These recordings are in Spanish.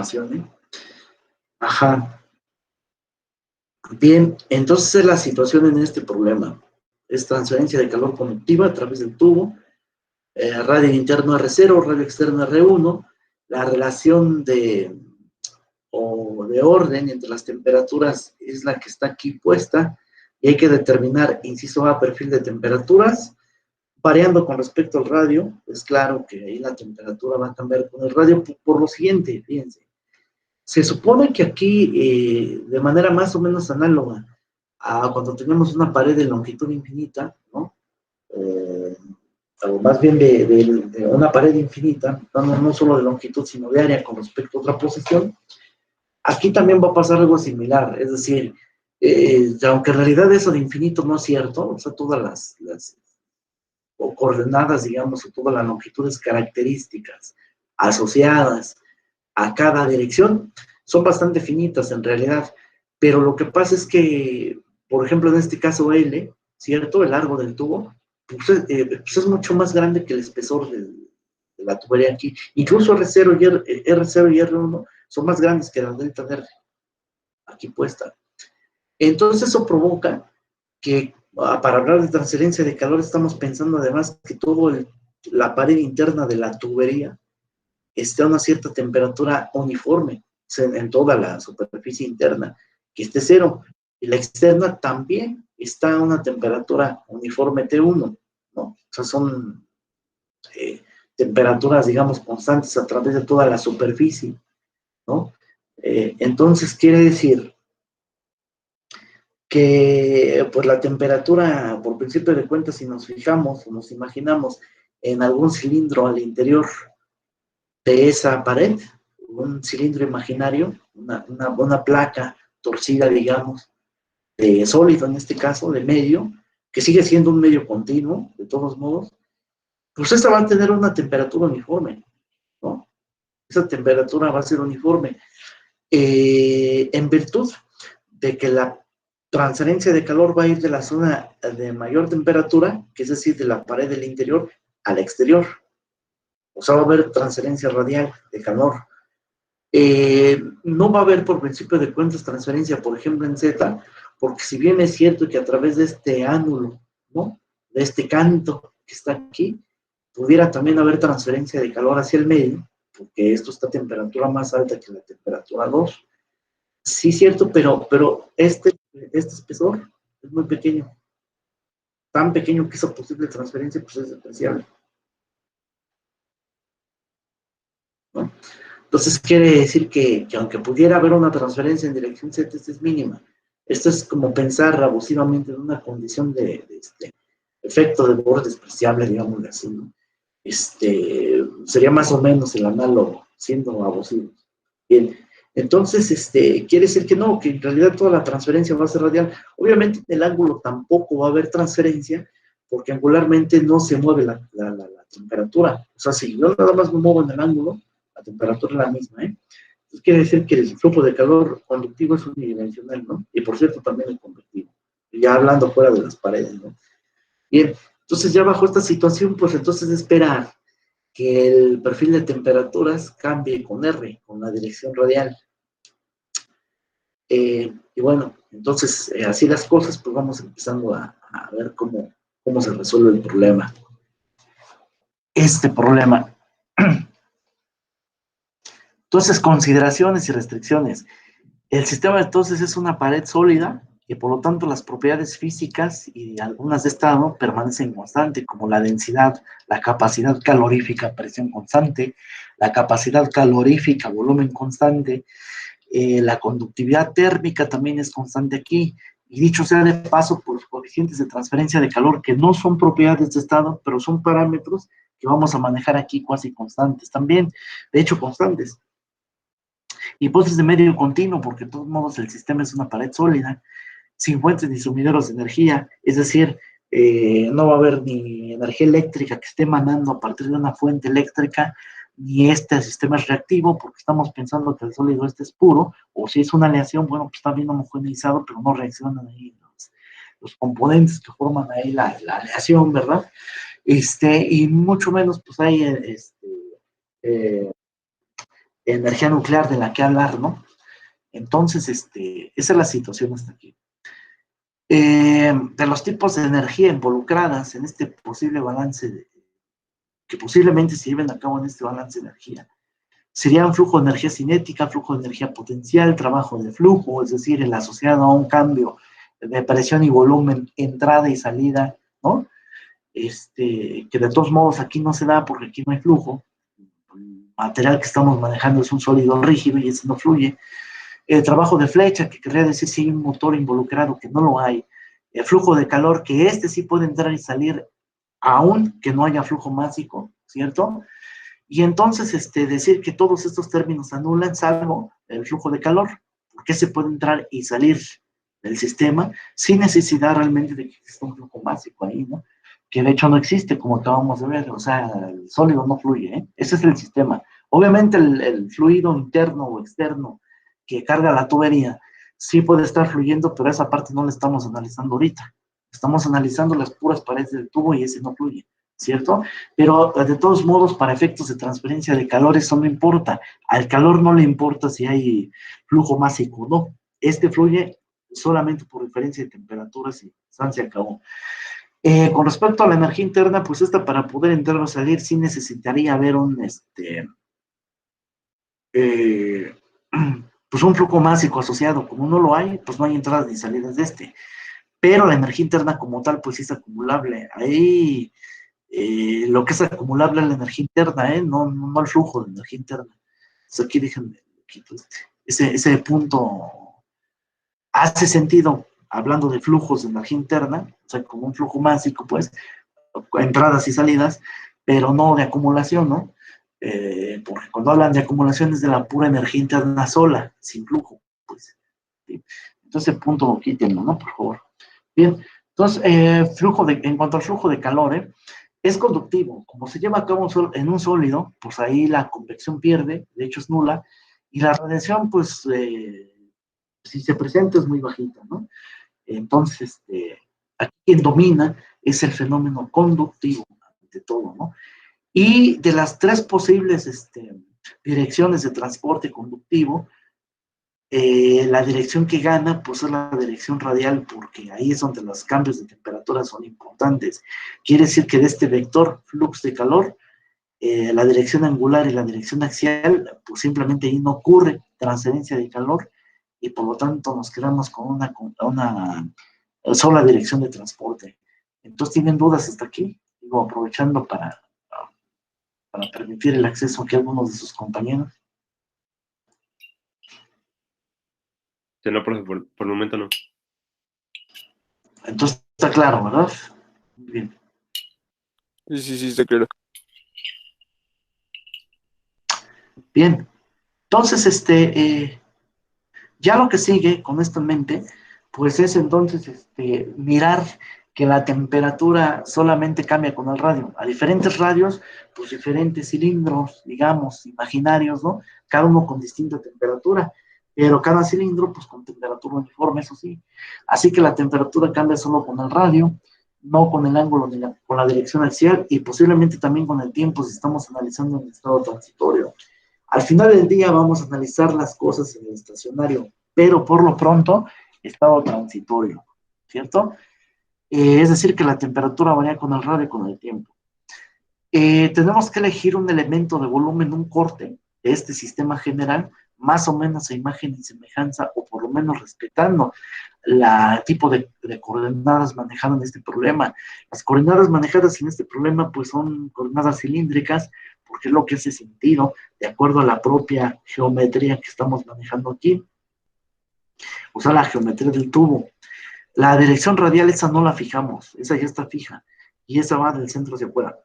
programación, ¿eh? Ajá. Bien, entonces es la situación en este problema. Es transferencia de calor conductiva a través del tubo, radio interno R0, radio externo R1, la relación de orden entre las temperaturas es la que está aquí puesta, y hay que determinar, inciso A, perfil de temperaturas, variando con respecto al radio. Es claro que ahí la temperatura va a cambiar con el radio por lo siguiente, fíjense. Se supone que aquí, de manera más o menos análoga a cuando tenemos una pared de longitud infinita, ¿no? O más bien de una pared infinita, no solo de longitud, sino de área con respecto a otra posición, aquí también va a pasar algo similar. Es decir, aunque en realidad eso de infinito no es cierto, o sea, todas las o coordenadas, digamos, o todas las longitudes características asociadas a cada dirección son bastante finitas en realidad, pero lo que pasa es que, por ejemplo, en este caso L, ¿cierto? El largo del tubo, pues es mucho más grande que el espesor de la tubería aquí. Incluso R0 y R1 son más grandes que la delta de R, aquí puesta. Entonces eso provoca que, para hablar de transferencia de calor, estamos pensando además que toda la pared interna de la tubería esté a una cierta temperatura uniforme en toda la superficie interna, que esté cero. Y la externa también está a una temperatura uniforme T1, ¿no? O sea, son temperaturas, digamos, constantes a través de toda la superficie, ¿no? Entonces, quiere decir que pues la temperatura, por principio de cuentas, si nos fijamos o nos imaginamos en algún cilindro al interior de esa pared, un cilindro imaginario, una placa torcida, digamos, de sólido en este caso, de medio, que sigue siendo un medio continuo, de todos modos, pues esta va a tener una temperatura uniforme, ¿no? Esa temperatura va a ser uniforme. En virtud de que la transferencia de calor va a ir de la zona de mayor temperatura, que es decir, de la pared del interior, al exterior. O sea, va a haber transferencia radial de calor. No va a haber, por principio de cuentas, transferencia, por ejemplo, en Z, porque si bien es cierto que a través de este ángulo, ¿no? De este canto que está aquí, pudiera también haber transferencia de calor hacia el medio, porque esto está a temperatura más alta que la temperatura 2. Sí, cierto, pero este espesor es muy pequeño. Tan pequeño que esa posible transferencia pues es despreciable, ¿no? Entonces quiere decir que aunque pudiera haber una transferencia en dirección Z, esta es mínima. Esto es como pensar abusivamente en una condición de efecto de borde despreciable, digámoslo así, ¿no? Sería más o menos el análogo, siendo abusivo. Bien, entonces, quiere decir que no, que en realidad toda la transferencia va a ser radial. Obviamente en el ángulo tampoco va a haber transferencia, porque angularmente no se mueve la temperatura. O sea, si yo nada más me muevo en el ángulo, la temperatura es la misma, ¿eh? Entonces quiere decir que el flujo de calor conductivo es unidimensional, ¿no? Y por cierto, también el convectivo. Ya hablando fuera de las paredes, ¿no? Bien, entonces ya bajo esta situación, pues entonces esperar que el perfil de temperaturas cambie con R, con la dirección radial. Y bueno, entonces así las cosas, pues vamos empezando a ver cómo se resuelve el problema. Este problema. Entonces, consideraciones y restricciones. El sistema entonces es una pared sólida y por lo tanto las propiedades físicas y algunas de estado permanecen constantes, como la densidad, la capacidad calorífica, presión constante, la capacidad calorífica, volumen constante, la conductividad térmica también es constante aquí. Y dicho sea de paso, por los coeficientes de transferencia de calor, que no son propiedades de estado, pero son parámetros que vamos a manejar aquí cuasi constantes también, de hecho constantes. Hipótesis de medio continuo, porque de todos modos el sistema es una pared sólida, sin fuentes ni sumideros de energía, es decir, no va a haber ni energía eléctrica que esté emanando a partir de una fuente eléctrica, ni este sistema es reactivo, porque estamos pensando que el sólido es puro, o si es una aleación, bueno, pues está bien homogeneizado, pero no reaccionan ahí los componentes que forman ahí la aleación, ¿verdad? Y mucho menos, pues hay energía nuclear de la que hablar, ¿no? Entonces, esa es la situación hasta aquí. De los tipos de energía involucradas en este posible balance, que posiblemente se lleven a cabo en este balance de energía, serían flujo de energía cinética, flujo de energía potencial, trabajo de flujo, es decir, el asociado a un cambio de presión y volumen, entrada y salida, ¿no? Que de todos modos aquí no se da porque aquí no hay flujo. El material que estamos manejando es un sólido rígido y ese no fluye. El trabajo de flecha, que querría decir si hay un motor involucrado, que no lo hay. El flujo de calor, que sí puede entrar y salir, aún que no haya flujo másico, ¿cierto? Y entonces decir que todos estos términos anulan, salvo el flujo de calor, porque se puede entrar y salir del sistema sin necesidad realmente de que exista un flujo básico ahí, ¿no? Que de hecho no existe, como acabamos de ver, o sea, el sólido no fluye, ¿eh? Ese es el sistema. Obviamente el fluido interno o externo que carga la tubería sí puede estar fluyendo, pero esa parte no la estamos analizando ahorita. Estamos analizando las puras paredes del tubo y ese no fluye, ¿cierto? Pero de todos modos, para efectos de transferencia de calor, eso no importa. Al calor no le importa si hay flujo másico o no. Fluye solamente por diferencia de temperaturas y se acabó. Con respecto a la energía interna, pues esta para poder entrar o salir sí necesitaría haber pues un flujo másico asociado. Como no lo hay, pues no hay entradas ni salidas de Pero la energía interna como tal, pues sí es acumulable. Ahí lo que es acumulable es la energía interna, no el flujo de energía interna. Entonces aquí déjenme quito ese punto hace sentido hablando de flujos de energía interna, o sea, como un flujo másico, pues, entradas y salidas, pero no de acumulación, ¿no? Porque cuando hablan de acumulación es de la pura energía interna sola, sin flujo, pues. ¿Sí? Entonces, punto, quítenlo, ¿no? Por favor. Bien, entonces, en cuanto al flujo de calor, es conductivo. Como se lleva a cabo en un sólido, pues ahí la convección pierde, de hecho es nula, y la radiación, pues, si se presenta es muy bajita, ¿no? Entonces, aquí quien domina es el fenómeno conductivo, de todo, ¿no? Y de las tres posibles direcciones de transporte conductivo, la dirección que gana, pues es la dirección radial, porque ahí es donde los cambios de temperatura son importantes. Quiere decir que de este vector flux de calor, la dirección angular y la dirección axial, pues simplemente ahí no ocurre transferencia de calor y por lo tanto nos quedamos con una sola dirección de transporte. Entonces, ¿tienen dudas hasta aquí? Digo, aprovechando para permitir el acceso aquí a algunos de sus compañeros. Sí, no, por el momento no. Entonces, está claro, ¿verdad? Muy bien. Sí, está claro. Bien. Entonces, ya lo que sigue con esto en mente, pues es entonces mirar que la temperatura solamente cambia con el radio. A diferentes radios, pues diferentes cilindros, digamos, imaginarios, ¿no? Cada uno con distinta temperatura, pero cada cilindro, pues con temperatura uniforme, eso sí. Así que la temperatura cambia solo con el radio, no con el ángulo ni con la dirección axial y posiblemente también con el tiempo si estamos analizando en estado transitorio. Al final del día vamos a analizar las cosas en el estacionario, pero por lo pronto, estado transitorio, ¿cierto? Es decir, que la temperatura varía con el radio y con el tiempo. Tenemos que elegir un elemento de volumen, un corte de este sistema general, más o menos a imagen y semejanza, o por lo menos respetando el tipo de coordenadas manejadas en este problema. Las coordenadas manejadas en este problema, pues son coordenadas cilíndricas, porque es lo que hace sentido, de acuerdo a la propia geometría que estamos manejando aquí. O sea, la geometría del tubo. La dirección radial, esa no la fijamos, esa ya está fija, y esa va del centro hacia afuera,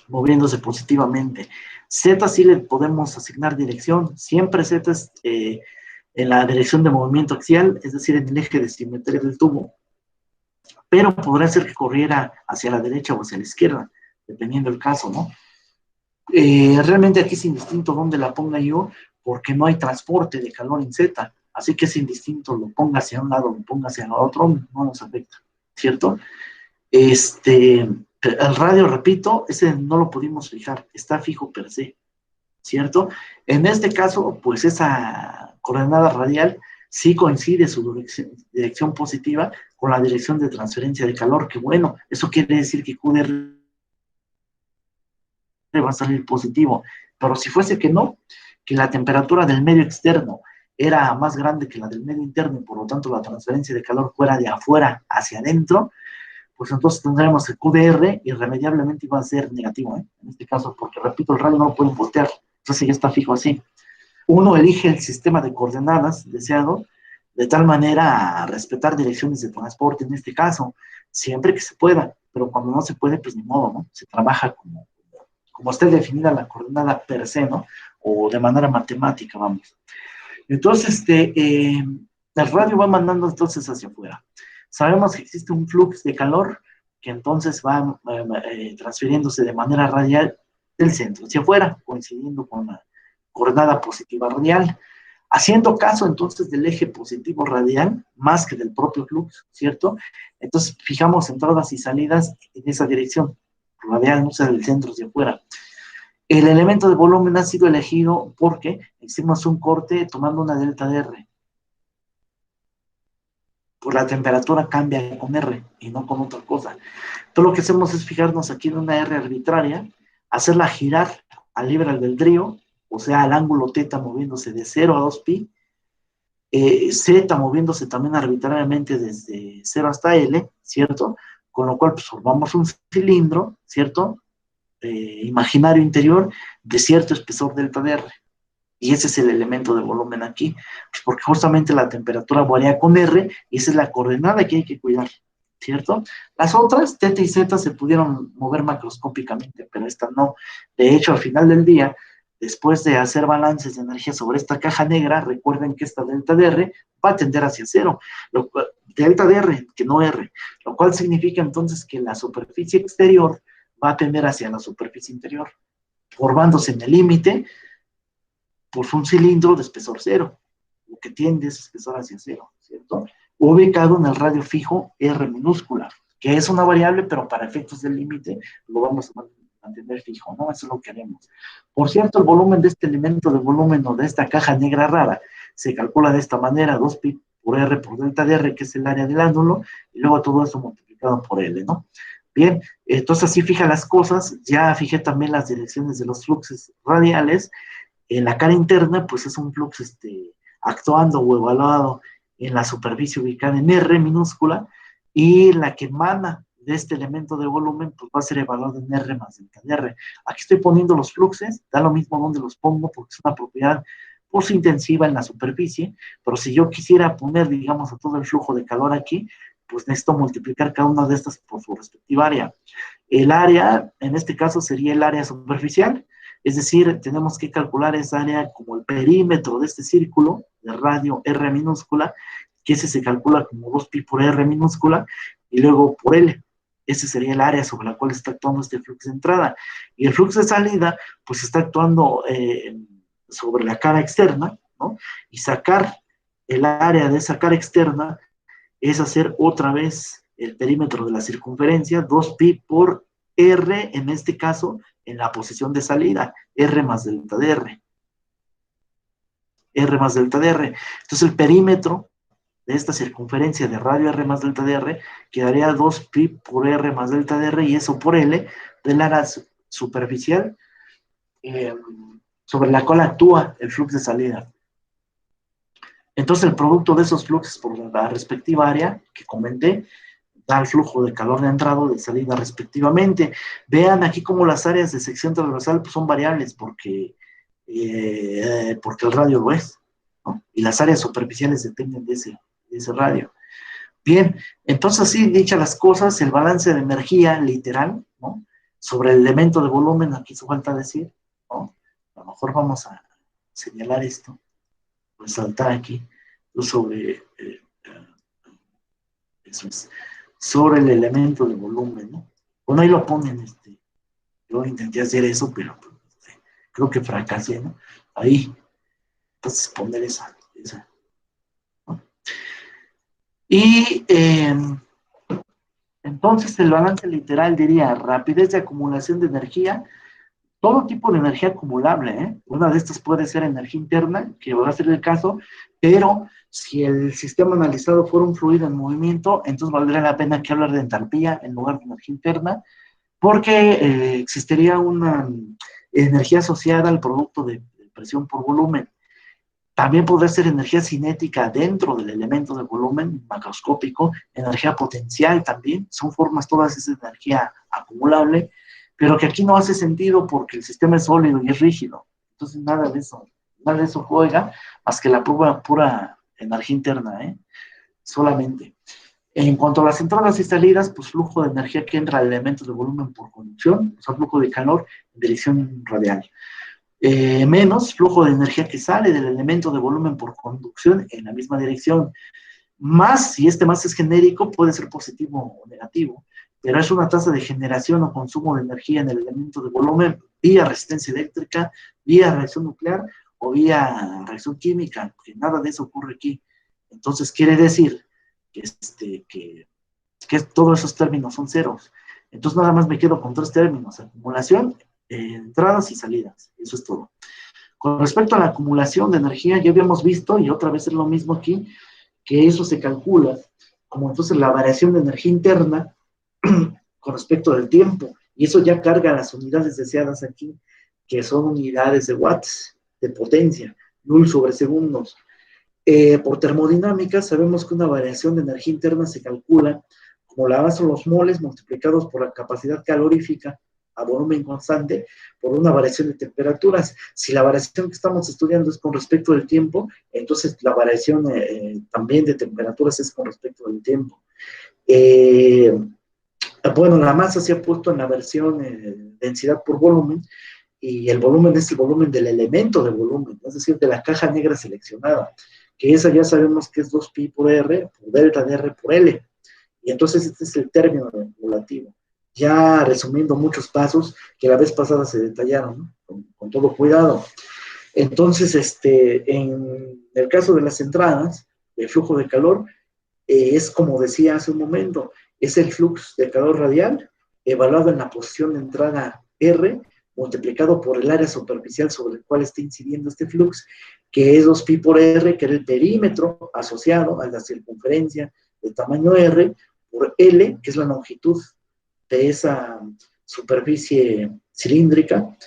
moviéndose positivamente. Z sí le podemos asignar dirección, siempre Z es en la dirección de movimiento axial, es decir, en el eje de simetría del tubo, pero podría ser que corriera hacia la derecha o hacia la izquierda, dependiendo del caso, ¿no? Realmente aquí es indistinto dónde la ponga yo, porque no hay transporte de calor en Z, así que es indistinto, lo ponga hacia un lado, lo ponga hacia el otro, no nos afecta, ¿cierto? El radio, repito, ese no lo pudimos fijar, está fijo per se, ¿cierto? En este caso, pues esa coordenada radial sí coincide su dirección positiva con la dirección de transferencia de calor, que bueno, eso quiere decir que QDR va a salir positivo, pero si fuese que no, que la temperatura del medio externo era más grande que la del medio interno y por lo tanto la transferencia de calor fuera de afuera hacia adentro, pues entonces tendremos el QDR irremediablemente iba a ser negativo, en este caso, porque repito, el radio no lo pueden voltear, entonces ya está fijo así. Uno elige el sistema de coordenadas deseado de tal manera a respetar direcciones de transporte en este caso, siempre que se pueda, pero cuando no se puede, pues ni modo, ¿no? Se trabaja como esté definida la coordenada per se, ¿no? O de manera matemática, vamos. Entonces, el radio va mandando entonces hacia afuera. Sabemos que existe un flux de calor que entonces va transfiriéndose de manera radial del centro hacia afuera, coincidiendo con la coordenada positiva radial, haciendo caso entonces del eje positivo radial más que del propio flux, ¿cierto? Entonces fijamos entradas y salidas en esa dirección radial, no sea del centro hacia afuera. El elemento de volumen ha sido elegido porque hicimos un corte tomando una delta de R. Pues la temperatura cambia con R y no con otra cosa. Todo lo que hacemos es fijarnos aquí en una R arbitraria, hacerla girar al libre albedrío, o sea, al ángulo θ moviéndose de 0 a 2pi, Z moviéndose también arbitrariamente desde 0 hasta L, ¿cierto? Con lo cual pues, formamos un cilindro, ¿cierto? Imaginario interior de cierto espesor delta de R. Y ese es el elemento de volumen aquí, pues porque justamente la temperatura varía con R y esa es la coordenada que hay que cuidar, ¿cierto? Las otras, θ y Z, se pudieron mover macroscópicamente, pero esta no. De hecho, al final del día, después de hacer balances de energía sobre esta caja negra, recuerden que esta delta de R va a tender hacia cero, delta de R, que no R, lo cual significa entonces que la superficie exterior va a tender hacia la superficie interior, formándose en el límite por un cilindro de espesor cero, lo que tiende ese espesor hacia cero, ¿cierto? Ubicado en el radio fijo R minúscula, que es una variable, pero para efectos del límite lo vamos a mantener fijo, ¿no? Eso es lo que haremos. Por cierto, el volumen de este elemento de volumen o de esta caja negra rara se calcula de esta manera, 2pi por R por delta de R, que es el área del ángulo, y luego todo eso multiplicado por L, ¿no? Bien, entonces así fija las cosas, ya fijé también las direcciones de los fluxos radiales. En la cara interna, pues es un flux actuando o evaluado en la superficie ubicada en R minúscula, y la que emana de este elemento de volumen, pues va a ser evaluado en R más delta de R. Aquí estoy poniendo los fluxes, da lo mismo donde los pongo, porque es una propiedad pues intensiva en la superficie, pero si yo quisiera poner, digamos, a todo el flujo de calor aquí, pues necesito multiplicar cada una de estas por su respectiva área. El área, en este caso, sería el área superficial, es decir, tenemos que calcular esa área como el perímetro de este círculo de radio R minúscula, que ese se calcula como 2pi por R minúscula, y luego por L. Ese sería el área sobre la cual está actuando este flujo de entrada. Y el flujo de salida, pues está actuando sobre la cara externa, ¿no? Y sacar el área de esa cara externa es hacer otra vez el perímetro de la circunferencia, 2pi por R, en este caso, en la posición de salida, R más delta de R. R más delta de R. Entonces el perímetro de esta circunferencia de radio R más delta de R quedaría 2pi por R más delta de R, y eso por L del área superficial sobre la cual actúa el flujo de salida. Entonces el producto de esos fluxos por la respectiva área que comenté da el flujo de calor de entrada o de salida respectivamente. Vean aquí como las áreas de sección transversal pues, son variables porque el radio lo es, ¿no? Y las áreas superficiales dependen de ese radio. Bien, entonces así dichas las cosas, el balance de energía literal, ¿no? Sobre el elemento de volumen, aquí hizo falta decir, ¿no? A lo mejor vamos a señalar esto, resaltar aquí, sobre eso es, sobre el elemento de volumen, ¿no? Bueno, ahí lo ponen, yo intenté hacer eso, pero creo que fracasé, ¿no? Ahí, entonces poner esa ¿no? Y entonces el balance literal diría rapidez de acumulación de energía todo tipo de energía acumulable, ¿eh? Una de estas puede ser energía interna, que va a ser el caso, pero si el sistema analizado fuera un fluido en movimiento, entonces valdría la pena que hablar de entalpía en lugar de energía interna, porque existiría una energía asociada al producto de presión por volumen. También podría ser energía cinética dentro del elemento de volumen macroscópico, energía potencial también, son formas todas de energía acumulable, pero que aquí no hace sentido porque el sistema es sólido y es rígido. Entonces nada de eso juega, más que la pura energía interna, ¿eh? Solamente. En cuanto a las entradas y salidas, pues flujo de energía que entra al elemento de volumen por conducción, o sea, flujo de calor en dirección radial. Menos flujo de energía que sale del elemento de volumen por conducción en la misma dirección. Más, si este más es genérico, puede ser positivo o negativo, pero es una tasa de generación o consumo de energía en el elemento de volumen vía resistencia eléctrica, vía reacción nuclear o vía reacción química, que nada de eso ocurre aquí. Entonces quiere decir que todos esos términos son ceros. Entonces nada más me quedo con tres términos: acumulación, entradas y salidas. Eso es todo. Con respecto a la acumulación de energía, ya habíamos visto, y otra vez es lo mismo aquí, que eso se calcula como entonces la variación de energía interna con respecto del tiempo, y eso ya carga las unidades deseadas aquí, que son unidades de watts, de potencia, Joule sobre segundos. Por termodinámica sabemos que una variación de energía interna se calcula como la masa de los moles multiplicados por la capacidad calorífica a volumen constante por una variación de temperaturas. Si la variación que estamos estudiando es con respecto del tiempo, entonces la variación también de temperaturas es con respecto del tiempo. Bueno, la masa se ha puesto en la versión densidad por volumen, y el volumen es el volumen del elemento de volumen, es decir, de la caja negra seleccionada, que esa ya sabemos que es 2pi por R, por delta de R por L. Y entonces este es el término acumulativo. Ya resumiendo muchos pasos que la vez pasada se detallaron, ¿no? Con todo cuidado. Entonces, en el caso de las entradas, el flujo de calor es como decía hace un momento, es el flujo de calor radial evaluado en la posición de entrada R multiplicado por el área superficial sobre el cual está incidiendo este flux, que es 2pi por R, que era el perímetro asociado a la circunferencia de tamaño R, por L, que es la longitud de esa superficie cilíndrica,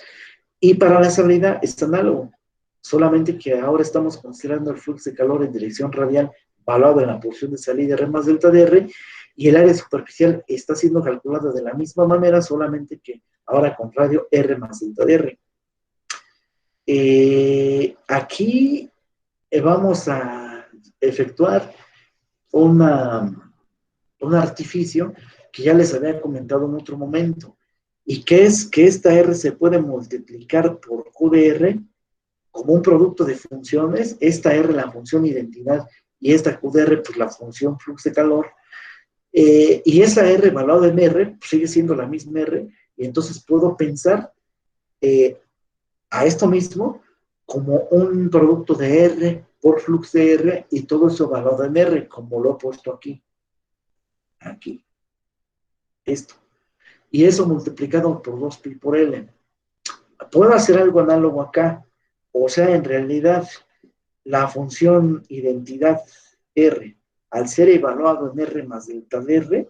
y para la salida es análogo, solamente que ahora estamos considerando el flujo de calor en dirección radial evaluado en la porción de salida R más delta de R, y el área superficial está siendo calculada de la misma manera, solamente que ahora con radio R más delta de R. Aquí vamos a efectuar un artificio que ya les había comentado en otro momento, y que es que esta R se puede multiplicar por Q de R como un producto de funciones, esta R la función identidad y esta Q de R pues la función flujo de calor, y esa R evaluada en R pues, sigue siendo la misma R, y entonces puedo pensar a esto mismo como un producto de R por flux de R, y todo eso evaluado en R, como lo he puesto aquí, esto, y eso multiplicado por 2pi por L. Puedo hacer algo análogo acá, o sea, en realidad la función identidad R, al ser evaluado en R más delta de R,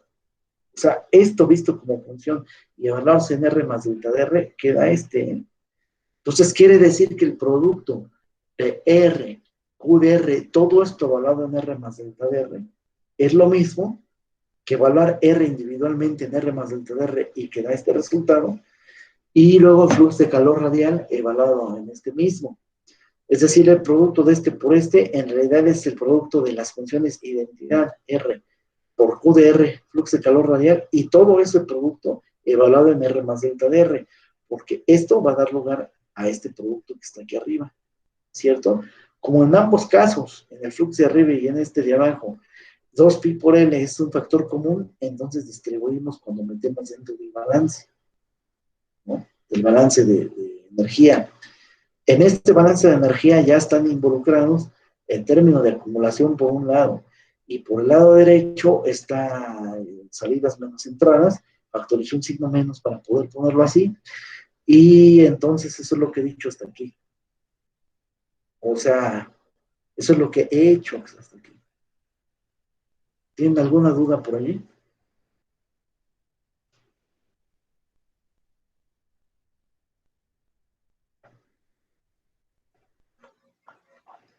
o sea, esto visto como función y evaluarse en R más delta de R, queda Entonces quiere decir que el producto de R, Q de R, todo esto evaluado en R más delta de R, es lo mismo que evaluar R individualmente en R más delta de R y que da este resultado, y luego el flujo de calor radial evaluado en este mismo. Es decir, el producto de este por este, en realidad es el producto de las funciones identidad R por Q de R, flujo de calor radial, y todo ese producto evaluado en R más delta de R, porque esto va a dar lugar a este producto que está aquí arriba, ¿cierto? Como en ambos casos, en el flujo de arriba y en este de abajo, 2pi por L es un factor común, entonces distribuimos cuando metemos dentro del balance, ¿no? Del balance de energía. En este balance de energía ya están involucrados el término de acumulación por un lado, y por el lado derecho está salidas menos entradas, factorizé un signo menos para poder ponerlo así, Y entonces eso es lo que he dicho hasta aquí. O sea, eso es lo que he hecho hasta aquí. ¿Tienen alguna duda por allí?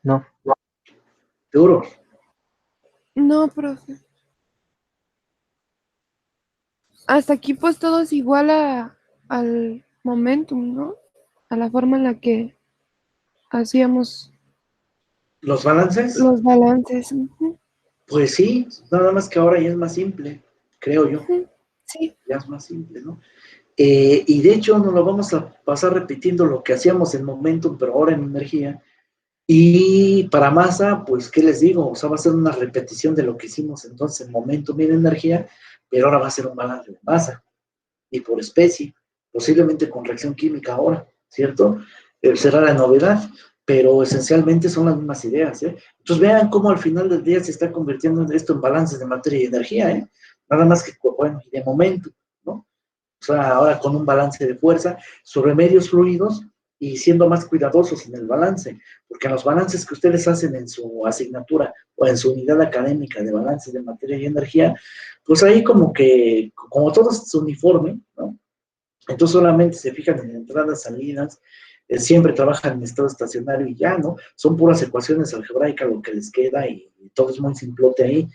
No. ¿Seguro? No, profe. Hasta aquí pues todo es igual al momentum, ¿no? A la forma en la que hacíamos ¿Los balances? los balances. Ujú, Pues sí, nada más que ahora ya es más simple, creo yo. ujú. Sí. Ya es más simple, ¿no? Y de hecho nos lo vamos a pasar repitiendo lo que hacíamos en Momentum, pero ahora en energía. Y para masa, pues, ¿qué les digo? O sea, va a ser una repetición de lo que hicimos entonces en Momentum y en energía, pero ahora va a ser un balance de masa y por especie, posiblemente con reacción química ahora, ¿cierto? Será la novedad, pero esencialmente son las mismas ideas, ¿eh? Entonces vean cómo al final del día se está convirtiendo esto en balances de materia y energía, ¿eh? Nada más que, bueno, y de momento, ¿no? O sea, ahora con un balance de fuerza sobre medios fluidos y siendo más cuidadosos en el balance, porque en los balances que ustedes hacen en su asignatura o en su unidad académica de balance de materia y energía, pues ahí como que, como todo es uniforme, ¿no? Entonces solamente se fijan en entradas, salidas, siempre trabajan en estado estacionario y ya, ¿no? Son puras ecuaciones algebraicas lo que les queda y todo es muy simplote ahí,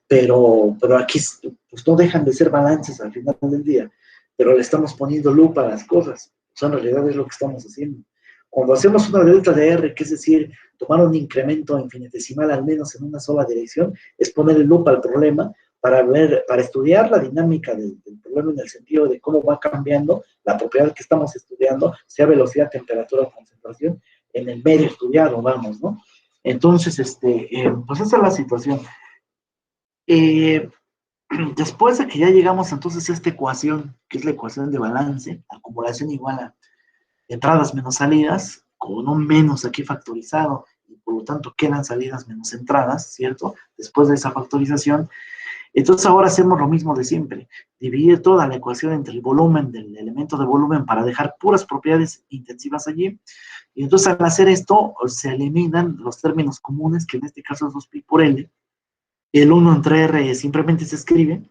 pero aquí pues no dejan de ser balances al final del día, pero le estamos poniendo lupa a las cosas, o sea, en realidad es lo que estamos haciendo. Cuando hacemos una delta de R, que es decir, tomar un incremento infinitesimal al menos en una sola dirección, es ponerle lupa al problema para ver, para estudiar la dinámica del problema en el sentido de cómo va cambiando la propiedad que estamos estudiando, sea velocidad, temperatura o concentración, en el medio estudiado, vamos, ¿no? Entonces, pues esa es la situación. Después de que ya llegamos entonces a esta ecuación, que es la ecuación de balance, acumulación igual a entradas menos salidas, con un menos aquí factorizado, y por lo tanto quedan salidas menos entradas, ¿cierto? Después de esa factorización, entonces ahora hacemos lo mismo de siempre, dividir toda la ecuación entre el volumen del elemento de volumen para dejar puras propiedades intensivas allí, y entonces al hacer esto se eliminan los términos comunes, que en este caso es 2pi por L, el 1 entre R simplemente se escribe,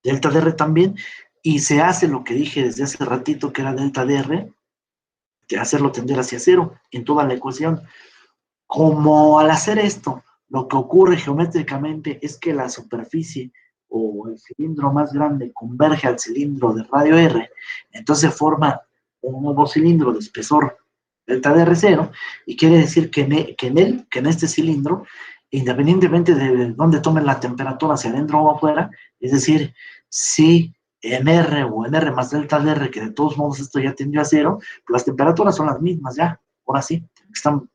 delta de R también, y se hace lo que dije desde hace ratito que era delta de R, que hacerlo tender hacia cero en toda la ecuación. Como al hacer esto, lo que ocurre geométricamente es que la superficie o el cilindro más grande converge al cilindro de radio R, entonces forma un nuevo cilindro de espesor delta de R0, y quiere decir que en este cilindro, independientemente de dónde tomen la temperatura, hacia adentro o afuera, es decir, si en R o en R más delta de R, que de todos modos esto ya tendió a cero, pues las temperaturas son las mismas ya, ahora sí, están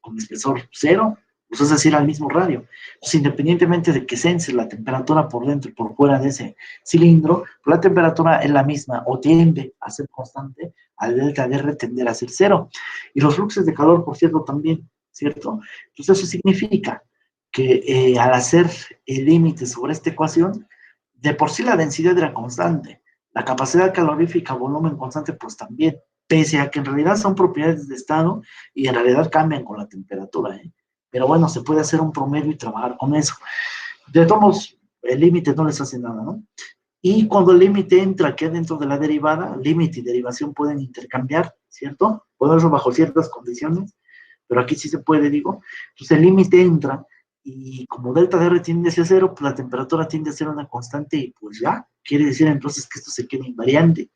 con espesor cero, pues es decir, al mismo radio. Entonces, independientemente de que sense la temperatura por dentro y por fuera de ese cilindro, pues la temperatura es la misma o tiende a ser constante, al delta de R tender a ser cero. Y los fluxos de calor, por cierto, también, ¿cierto? Entonces, eso significa que al hacer el límite sobre esta ecuación, de por sí la densidad era constante, la capacidad calorífica, volumen constante, pues también, pese a que en realidad son propiedades de estado y en realidad cambian con la temperatura, ¿eh? Pero bueno, se puede hacer un promedio y trabajar con eso. De todos modos, el límite no les hace nada, ¿no? Y cuando el límite entra aquí dentro de la derivada, límite y derivación pueden intercambiar, ¿cierto? Ponerlo bajo ciertas condiciones, pero aquí sí se puede, digo. Entonces el límite entra y como delta de R tiende hacia cero, pues la temperatura tiende a ser una constante y pues ya, quiere decir entonces que esto se queda invariante.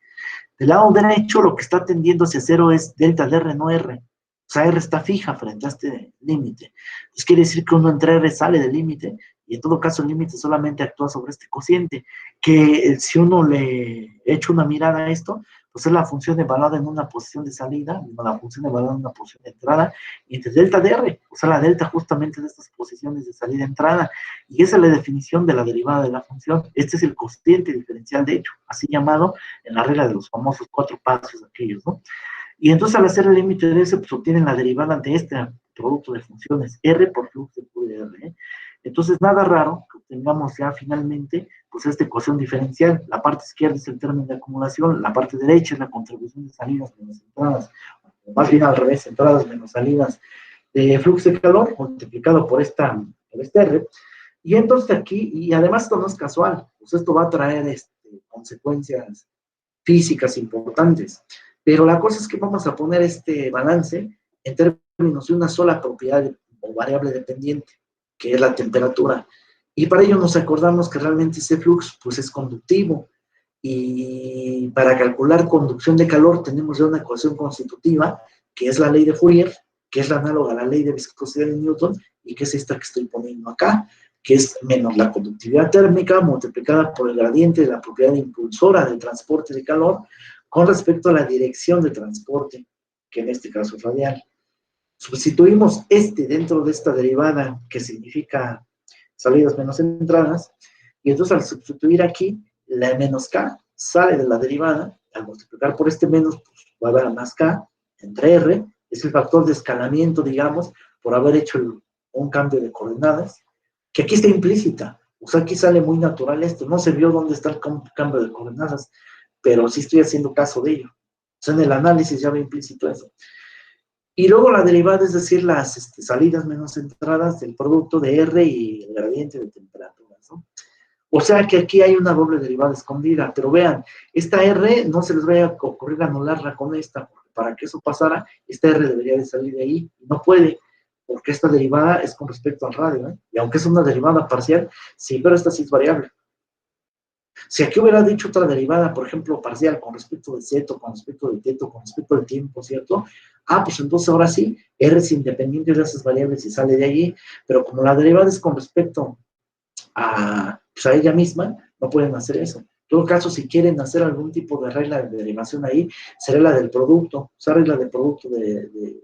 Del lado derecho lo que está tendiendo hacia cero es delta de R, no R. O sea, R está fija frente a este límite. Entonces quiere decir que uno entre R sale del límite y en todo caso el límite solamente actúa sobre este cociente, que si uno le echa una mirada a esto, pues es la función evaluada en una posición de salida, la función evaluada en una posición de entrada, y entre delta de R, o sea, la delta justamente de estas posiciones de salida-entrada, y esa es la definición de la derivada de la función. Este es el cociente diferencial, de hecho, así llamado en la regla de los famosos 4 pasos aquellos, ¿no? Y entonces al hacer el límite de ese, pues obtienen la derivada de este producto de funciones, R por flujo de R, ¿eh? Entonces nada raro que tengamos ya finalmente, pues esta ecuación diferencial. La parte izquierda es el término de acumulación, la parte derecha es la contribución de salidas menos entradas, o más bien al revés, entradas menos salidas de flujo de calor multiplicado por este R. Y entonces aquí, y además esto no es casual, pues esto va a traer consecuencias físicas importantes. Pero la cosa es que vamos a poner este balance en términos de una sola propiedad o variable dependiente, que es la temperatura. Y para ello nos acordamos que realmente ese flujo pues, es conductivo. Y para calcular conducción de calor tenemos ya una ecuación constitutiva, que es la ley de Fourier, que es la análoga a la ley de viscosidad de Newton, y que es esta que estoy poniendo acá, que es menos la conductividad térmica multiplicada por el gradiente de la propiedad impulsora del transporte de calor con respecto a la dirección de transporte, que en este caso es radial. Sustituimos dentro de esta derivada, que significa salidas menos entradas, y entonces al sustituir aquí, la menos k sale de la derivada, al multiplicar por este menos, pues va a dar más k entre r, es el factor de escalamiento, digamos, por haber hecho un cambio de coordenadas, que aquí está implícita. O sea, aquí sale muy natural esto. No se vio dónde está el cambio de coordenadas, pero sí estoy haciendo caso de ello. O sea, en el análisis ya va implícito eso. Y luego la derivada, es decir, las salidas menos entradas del producto de R y el gradiente de temperaturas, ¿no? O sea que aquí hay una doble derivada escondida, pero vean, esta R no se les vaya a ocurrir anularla con esta, porque para que eso pasara, esta R debería de salir de ahí, y no puede, porque esta derivada es con respecto al radio, ¿eh? Y aunque es una derivada parcial, sí, pero esta sí es variable. Si aquí hubiera dicho otra derivada, por ejemplo, parcial con respecto de Z, con respecto de teto, con respecto del tiempo, ¿cierto? Ah, pues entonces ahora sí, R es independiente de esas variables y sale de allí, pero como la derivada es con respecto a ella misma, no pueden hacer eso. En todo caso, si quieren hacer algún tipo de regla de derivación ahí, será la del producto, o sea, regla de producto de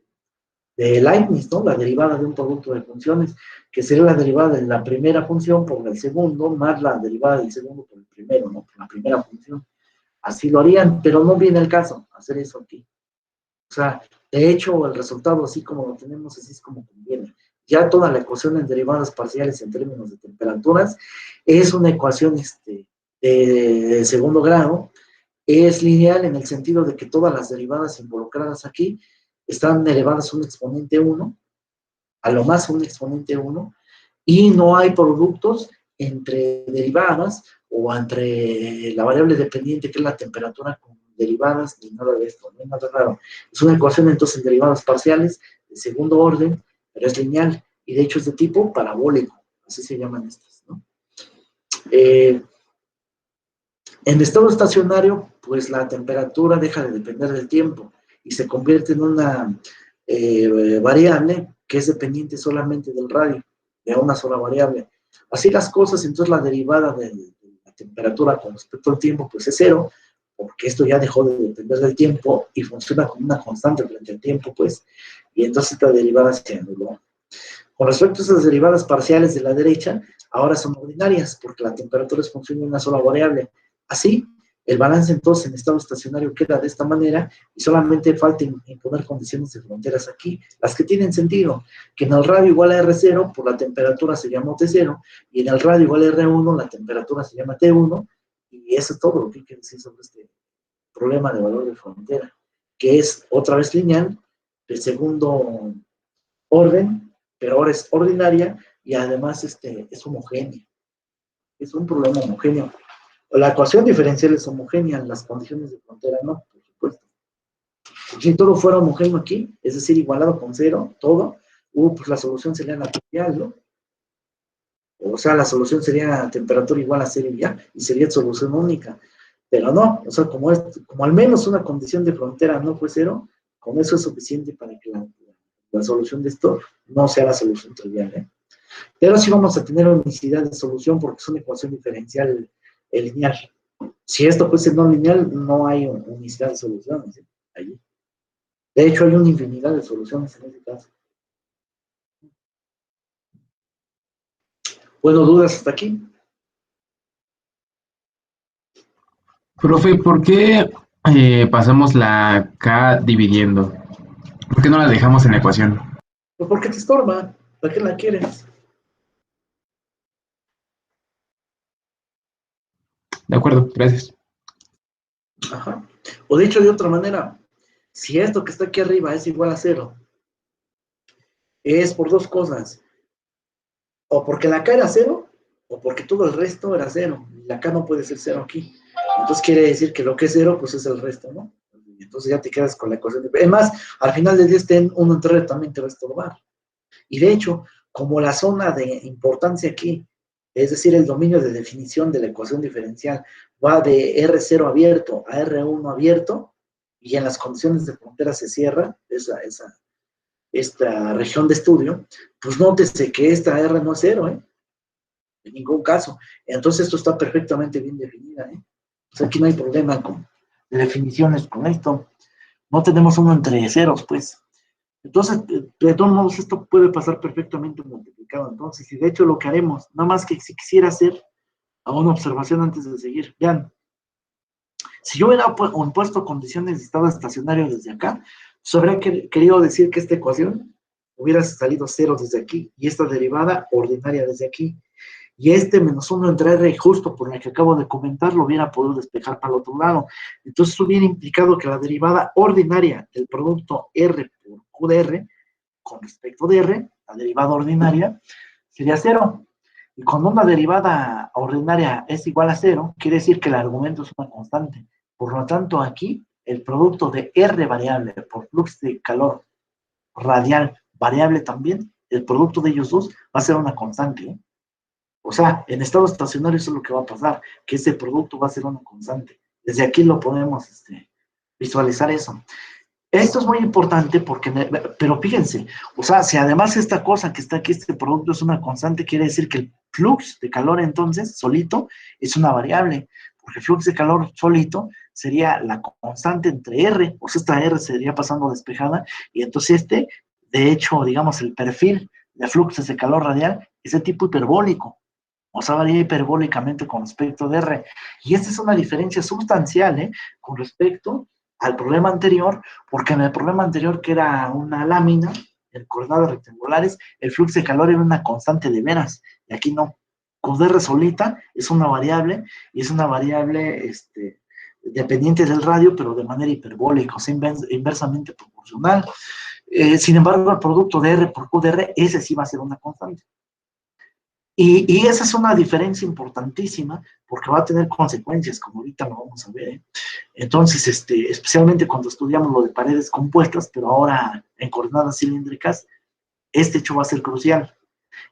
Leibniz, ¿no? La derivada de un producto de funciones, que sería la derivada de la primera función por el segundo, más la derivada del segundo por el primero, ¿no? Por la primera función. Así lo harían, pero no viene el caso hacer eso aquí. O sea, de hecho, el resultado, así como lo tenemos, así es como conviene. Ya toda la ecuación en derivadas parciales en términos de temperaturas es una ecuación de segundo grado, es lineal en el sentido de que todas las derivadas involucradas aquí están elevadas a un exponente 1, a lo más un exponente 1, y no hay productos entre derivadas o entre la variable dependiente, que es la temperatura, con derivadas, ni nada de esto, no hay nada raro. Es una ecuación entonces en derivadas parciales de segundo orden, pero es lineal, y de hecho es de tipo parabólico, así se llaman estas, ¿no? En estado estacionario, pues la temperatura deja de depender del tiempo y se convierte en una variable que es dependiente solamente del radio, de una sola variable. Así las cosas, entonces la derivada de la temperatura con respecto al tiempo, pues es cero, porque esto ya dejó de depender del tiempo y funciona como una constante frente al tiempo, pues, y entonces esta derivada se anuló. Con respecto a esas derivadas parciales de la derecha, ahora son ordinarias, porque la temperatura es función de una sola variable. Así, el balance entonces en estado estacionario queda de esta manera, y solamente falta imponer condiciones de fronteras aquí, las que tienen sentido, que en el radio igual a R0, por la temperatura se llama T0, y en el radio igual a R1, la temperatura se llama T1, y eso es todo lo que hay que decir sobre este problema de valor de frontera, que es otra vez lineal, de segundo orden, pero ahora es ordinaria, y además es homogénea. Es un problema homogéneo. La ecuación diferencial es homogénea, las condiciones de frontera no, por supuesto. Si todo fuera homogéneo aquí, es decir, igualado con cero, todo, pues la solución sería natural, ¿no? O sea, la solución sería temperatura igual a cero y ya, y sería solución única. Pero no, o sea, como al menos una condición de frontera no fue cero, con eso es suficiente para que la solución de esto no sea la solución trivial, ¿eh? Pero sí vamos a tener unicidad de solución porque es una ecuación diferencial lineal. Si esto fuese no lineal, no hay unicidad de soluciones, ¿eh? Allí. De hecho, hay una infinidad de soluciones en este caso. Bueno, ¿dudas hasta aquí? Profe, ¿por qué pasamos la K dividiendo? ¿Por qué no la dejamos en la ecuación? Pues porque te estorba. ¿Para qué la quieres? De acuerdo, gracias. Ajá. O dicho de otra manera, si esto que está aquí arriba es igual a 0, es por dos cosas. O porque la K era 0, o porque todo el resto era 0. La K no puede ser 0 aquí. Entonces quiere decir que lo que es 0, pues es el resto, ¿no? Entonces ya te quedas con la ecuación de... Además, al final del día este 1 entre R también te va a estorbar. Y de hecho, como la zona de importancia aquí, es decir, el dominio de definición de la ecuación diferencial, va de R0 abierto a R1 abierto, y en las condiciones de frontera se cierra esta región de estudio, pues nótese que esta R no es 0, ¿eh? En ningún caso. Entonces esto está perfectamente bien definida, ¿eh? O sea, aquí no hay problema con definiciones con esto. No tenemos uno entre ceros, pues. Entonces, de todos modos, esto puede pasar perfectamente multiplicado. Entonces, y de hecho lo que haremos, nada más que si quisiera hacer a una observación antes de seguir. Vean, si yo hubiera puesto condiciones de estado estacionario desde acá, pues habría querido decir que esta ecuación hubiera salido 0 desde aquí, y esta derivada ordinaria desde aquí. Y este menos 1 entre R, justo por la que acabo de comentar, lo hubiera podido despejar para el otro lado. Entonces, eso hubiera implicado que la derivada ordinaria del producto R por Q de R, con respecto de R, la derivada ordinaria, sería 0. Y cuando una derivada ordinaria es igual a 0, quiere decir que el argumento es una constante. Por lo tanto, aquí, el producto de R variable por flux de calor radial variable también, el producto de ellos dos va a ser una constante, ¿eh? O sea, en estado estacionario eso es lo que va a pasar, que ese producto va a ser una constante. Desde aquí lo podemos visualizar eso. Esto es muy importante porque, pero fíjense, o sea, si además esta cosa que está aquí, este producto es una constante, quiere decir que el flux de calor entonces, solito, es una variable, porque el flux de calor solito sería la constante entre R, o sea, esta R sería pasando despejada, y entonces de hecho, digamos, el perfil de fluxos de calor radial es de tipo hiperbólico, o sea, varía hiperbólicamente con respecto de R. Y esta es una diferencia sustancial, con respecto al problema anterior, porque en el problema anterior, que era una lámina en coordenadas rectangulares, el flujo de calor era una constante de veras, y aquí no. Con R solita es una variable, y es una variable dependiente del radio, pero de manera hiperbólica, o sea, inversamente proporcional. Sin embargo, el producto de R por Q de R, ese sí va a ser una constante. Y esa es una diferencia importantísima, porque va a tener consecuencias, como ahorita lo vamos a ver, ¿eh? Entonces, especialmente cuando estudiamos lo de paredes compuestas, pero ahora en coordenadas cilíndricas, este hecho va a ser crucial.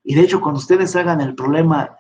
Y de hecho, cuando ustedes hagan el problema,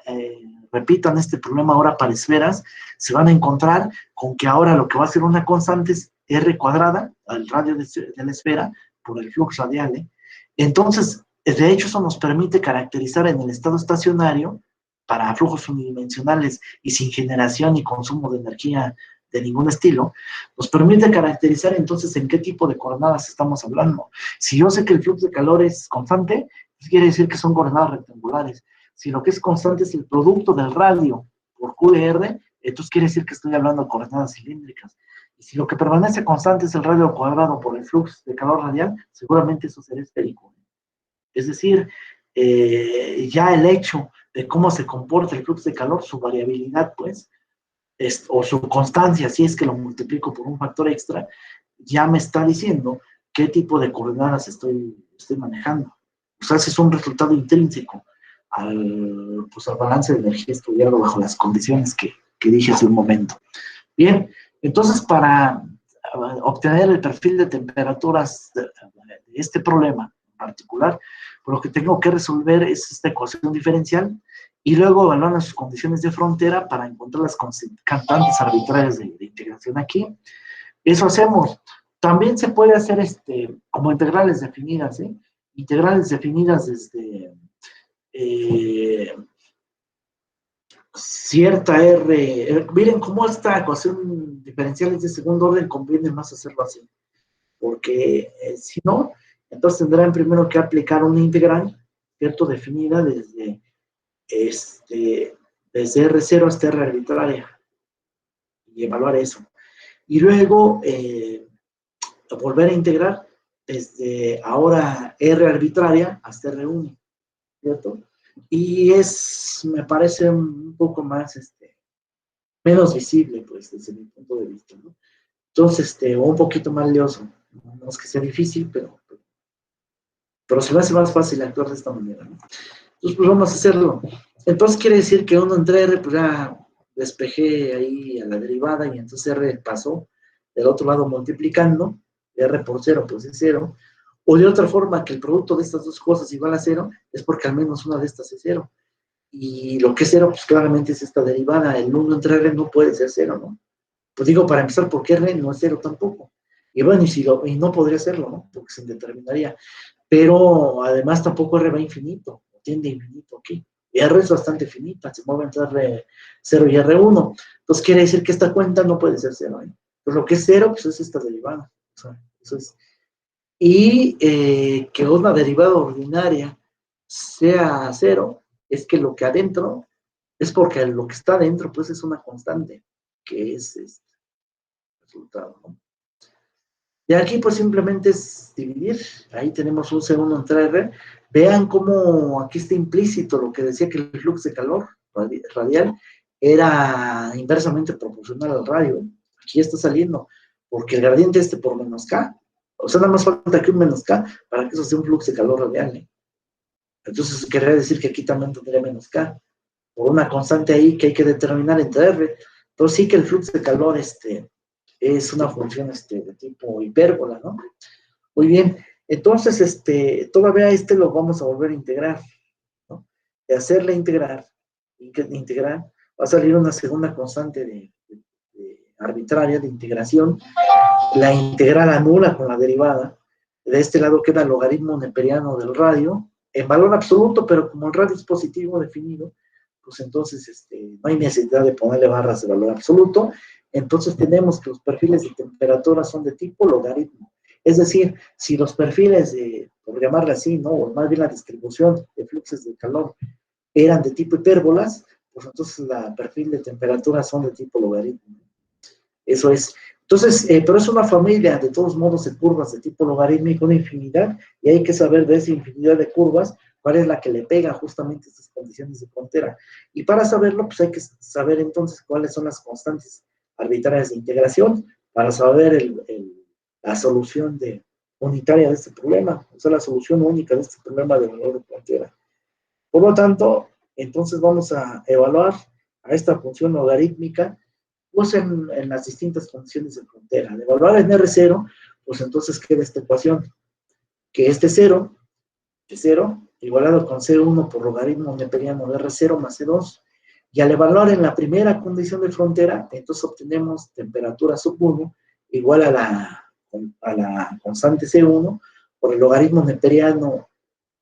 repitan este problema ahora para esferas, se van a encontrar con que ahora lo que va a ser una constante es R cuadrada, al radio de la esfera, por el flux radial, ¿eh? Entonces, de hecho, eso nos permite caracterizar en el estado estacionario, para flujos unidimensionales y sin generación y consumo de energía de ningún estilo, nos permite caracterizar entonces en qué tipo de coordenadas estamos hablando. Si yo sé que el flujo de calor es constante, pues quiere decir que son coordenadas rectangulares. Si lo que es constante es el producto del radio por Q de R, entonces quiere decir que estoy hablando de coordenadas cilíndricas. Y si lo que permanece constante es el radio cuadrado por el flujo de calor radial, seguramente eso será esférico. Es decir, ya el hecho de cómo se comporta el flujo de calor, su variabilidad, pues, o su constancia, si es que lo multiplico por un factor extra, ya me está diciendo qué tipo de coordenadas estoy manejando. O sea, ese es un resultado intrínseco al balance de energía estudiado bajo las condiciones que dije hace un momento. Bien, entonces para obtener el perfil de temperaturas de este problema en particular, lo que tengo que resolver es esta ecuación diferencial y luego evaluar sus condiciones de frontera para encontrar las constantes arbitrarias de integración aquí. Eso hacemos. También se puede hacer como integrales definidas, ¿eh? Integrales definidas desde cierta R. Miren cómo esta ecuación diferencial es de segundo orden, conviene más hacerlo así. Porque si no, entonces tendrán primero que aplicar una integral, ¿cierto? Definida desde R0 hasta R arbitraria. Y evaluar eso. Y luego volver a integrar desde ahora R arbitraria hasta R1, ¿cierto? Y me parece un poco más menos visible, pues, desde mi punto de vista, ¿no? Entonces, o un poquito más lioso. No es que sea difícil, pero se me hace más fácil actuar de esta manera, ¿no? Entonces, pues vamos a hacerlo. Entonces quiere decir que uno entre R, pues ya despejé ahí a la derivada y entonces R pasó del otro lado multiplicando, R por 0 pues es 0, o de otra forma que el producto de estas dos cosas igual a 0 es porque al menos una de estas es 0. Y lo que es 0, pues claramente es esta derivada, el 1 entre R no puede ser 0, ¿no? Pues digo, para empezar, porque R no es 0 tampoco. Y bueno, y no podría serlo, ¿no? Porque se indeterminaría. Pero además tampoco R va infinito, tiende a infinito aquí. Y R es bastante finita, se mueve entre R0 y R1. Entonces quiere decir que esta cuenta no puede ser 0, ¿eh? Pues lo que es 0, pues es esta derivada. O sea, eso es. Y que una derivada ordinaria sea 0, es que lo que adentro, es porque lo que está adentro, pues es una constante, que es este resultado, ¿no? Y aquí pues simplemente es dividir, ahí tenemos un C1 entre R, vean cómo aquí está implícito lo que decía que el flujo de calor radial era inversamente proporcional al radio, aquí está saliendo, porque el gradiente por menos K, o sea, nada más falta que un menos K para que eso sea un flujo de calor radial, ¿eh? Entonces querría decir que aquí también tendría menos K, por una constante ahí que hay que determinar entre R, entonces sí que el flujo de calor es una función de tipo hipérbola, ¿no? Muy bien, entonces todavía lo vamos a volver a integrar, ¿no? De hacerle integrar va a salir una segunda constante arbitraria de integración, la integral anula con la derivada, de este lado queda el logaritmo neperiano del radio, en valor absoluto, pero como el radio es positivo definido, pues entonces no hay necesidad de ponerle barras de valor absoluto, entonces tenemos que los perfiles de temperatura son de tipo logaritmo. Es decir, si los perfiles por llamarle así, ¿no? O más bien la distribución de fluxos de calor eran de tipo hipérbolas, pues entonces el perfil de temperatura son de tipo logaritmo. Eso es. Entonces, pero es una familia, de todos modos, de curvas de tipo logarítmico, una infinidad, y hay que saber de esa infinidad de curvas cuál es la que le pega justamente a estas condiciones de frontera. Y para saberlo, pues hay que saber entonces cuáles son las constantes arbitrarias de integración para saber la solución unitaria de este problema, o sea, la solución única de este problema de valor de frontera. Por lo tanto, entonces vamos a evaluar a esta función logarítmica pues en las distintas condiciones de frontera. De evaluar en R0, pues entonces queda esta ecuación, que este 0, igualado con C1 por logaritmo neperiano de R0 más C2, y al evaluar en la primera condición de frontera, entonces obtenemos temperatura sub 1 igual a la constante C1 por el logaritmo neperiano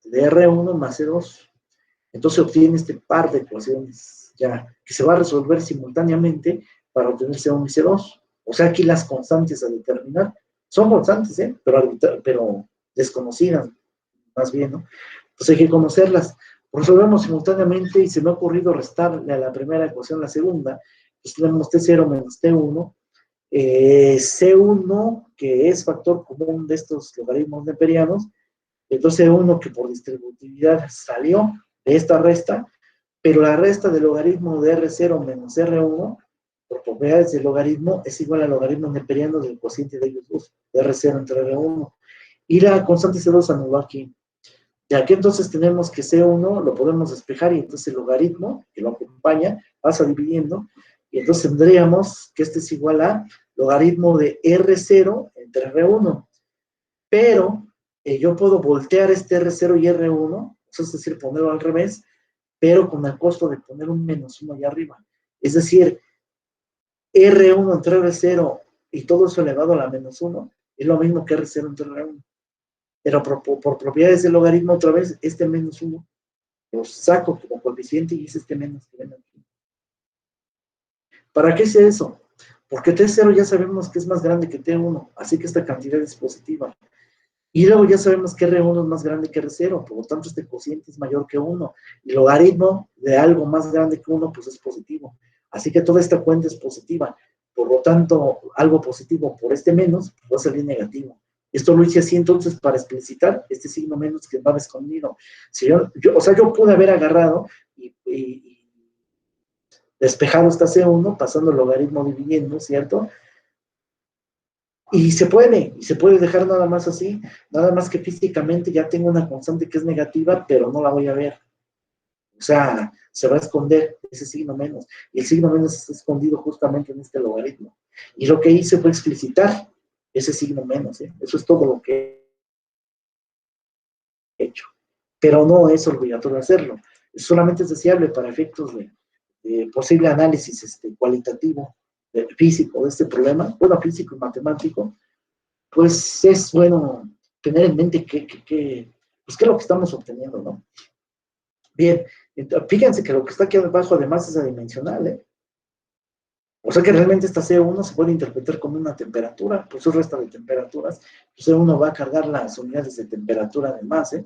de R1 más C2. Entonces obtiene este par de ecuaciones ya, que se va a resolver simultáneamente para obtener C1 y C2. O sea, aquí las constantes a determinar son constantes, pero desconocidas, más bien, ¿no? Entonces hay que conocerlas. Resolvemos simultáneamente y se me ha ocurrido restarle a la primera ecuación la segunda. Pues tenemos T0 menos T1. C1, que es factor común de estos logaritmos neperianos. Entonces C1 que por distributividad salió de esta resta, pero la resta del logaritmo de R0 menos R1 por propiedades del logaritmo es igual al logaritmo neperiano del cociente de ellos dos, de R0 entre R1. Y la constante C2 anuló aquí. Y aquí entonces tenemos que C1 lo podemos despejar y entonces el logaritmo que lo acompaña pasa dividiendo y entonces tendríamos que es igual a logaritmo de R0 entre R1. Pero yo puedo voltear este R0 y R1, es decir, ponerlo al revés, pero con el costo de poner un menos 1 allá arriba. Es decir, R1 entre R0 y todo eso elevado a la menos 1 es lo mismo que R0 entre R1. Pero por propiedades del logaritmo, otra vez, este menos 1 lo saco como coeficiente y es este menos que ven aquí. ¿Para qué es eso? Porque T0 ya sabemos que es más grande que T1, así que esta cantidad es positiva. Y luego ya sabemos que R1 es más grande que R0, por lo tanto este cociente es mayor que 1. Y el logaritmo de algo más grande que 1, pues es positivo. Así que toda esta cuenta es positiva. Por lo tanto, algo positivo por este menos va a salir negativo. Esto lo hice así entonces para explicitar este signo menos que estaba escondido. Si yo pude haber agarrado y despejado está C1, pasando el logaritmo dividiendo, ¿cierto? Y se puede dejar nada más así, nada más que físicamente ya tengo una constante que es negativa, pero no la voy a ver. O sea, se va a esconder ese signo menos. Y el signo menos está escondido justamente en este logaritmo. Y lo que hice fue explicitar ese signo menos, ¿eh? Eso es todo lo que he hecho. Pero no es obligatorio hacerlo. Solamente es deseable para efectos de posible análisis cualitativo, físico de este problema, bueno, físico y matemático, pues es bueno tener en mente pues qué es lo que estamos obteniendo, ¿no? Bien, fíjense que lo que está aquí abajo además es adimensional, ¿eh? O sea que realmente esta C1 se puede interpretar como una temperatura, pues su resta de temperaturas, pues C1 va a cargar las unidades de temperatura además, ¿eh?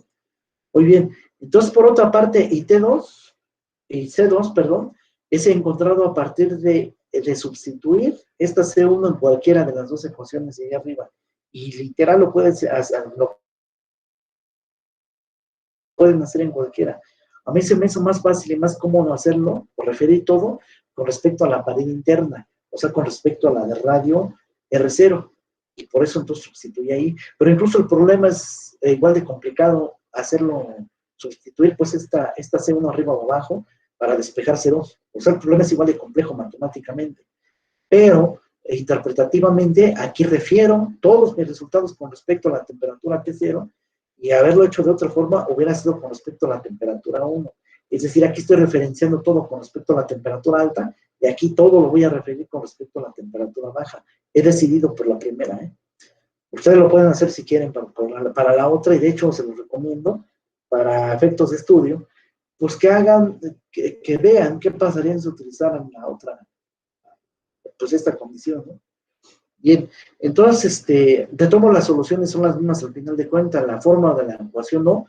Muy bien, entonces por otra parte, y C2, perdón, es encontrado a partir de sustituir esta C1 en cualquiera de las dos ecuaciones de ahí arriba. Y literal lo pueden hacer en cualquiera. A mí se me hizo más fácil y más cómodo hacerlo, o referir todo, con respecto a la pared interna, o sea, con respecto a la de radio R0. Y por eso entonces sustituí ahí. Pero incluso el problema es igual de complicado hacerlo, sustituir pues esta C1 arriba o abajo para despejar C2. O sea, el problema es igual de complejo matemáticamente. Pero interpretativamente aquí refiero todos mis resultados con respecto a la temperatura T0 y haberlo hecho de otra forma hubiera sido con respecto a la temperatura 1. Es decir, aquí estoy referenciando todo con respecto a la temperatura alta y aquí todo lo voy a referir con respecto a la temperatura baja. He decidido por la primera, ¿eh? Ustedes lo pueden hacer si quieren para la otra y de hecho se los recomiendo para efectos de estudio, pues que hagan, que vean qué pasaría si utilizaran la otra, pues esta condición, ¿no? Bien, entonces, de todas las soluciones son las mismas al final de cuentas, la forma de la ecuación no,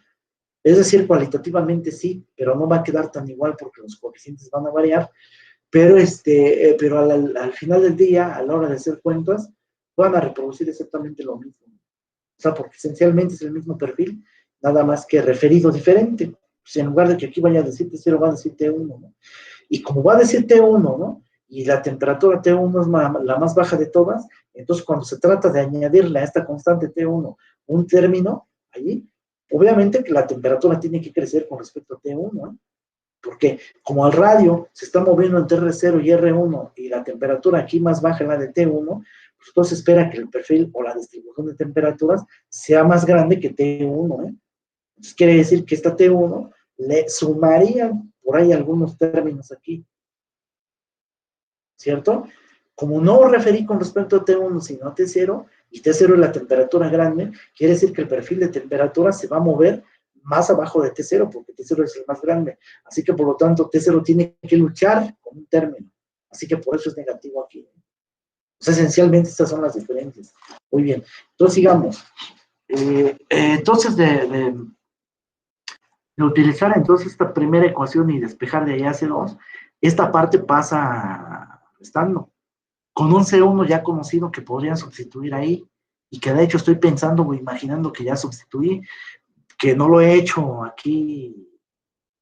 es decir, cualitativamente sí, pero no va a quedar tan igual porque los coeficientes van a variar, pero, pero al final del día, a la hora de hacer cuentas, van a reproducir exactamente lo mismo. O sea, porque esencialmente es el mismo perfil, nada más que referido diferente. Pues en lugar de que aquí vaya a decir T0, va a decir T1, ¿no? Y como va a decir T1, ¿no? Y la temperatura T1 es la más baja de todas, entonces cuando se trata de añadirle a esta constante T1 un término, allí, obviamente que la temperatura tiene que crecer con respecto a T1, ¿no? Porque como el radio se está moviendo entre R0 y R1 y la temperatura aquí más baja es la de T1, pues entonces espera que el perfil o la distribución de temperaturas sea más grande que T1, ¿eh? Entonces quiere decir que esta T1 le sumarían por ahí algunos términos aquí, ¿cierto? Como no referí con respecto a T1 sino a T0, y T0 es la temperatura grande, quiere decir que el perfil de temperatura se va a mover más abajo de T0, porque T0 es el más grande. Así que, por lo tanto, T0 tiene que luchar con un término. Así que por eso es negativo aquí. O sea, esencialmente estas son las diferencias. Muy bien. Entonces, sigamos. Entonces, de utilizar entonces esta primera ecuación y despejar de ahí a C2, esta parte pasa estando con un C1 ya conocido que podrían sustituir ahí, y que de hecho estoy pensando o imaginando que ya sustituí, que no lo he hecho aquí,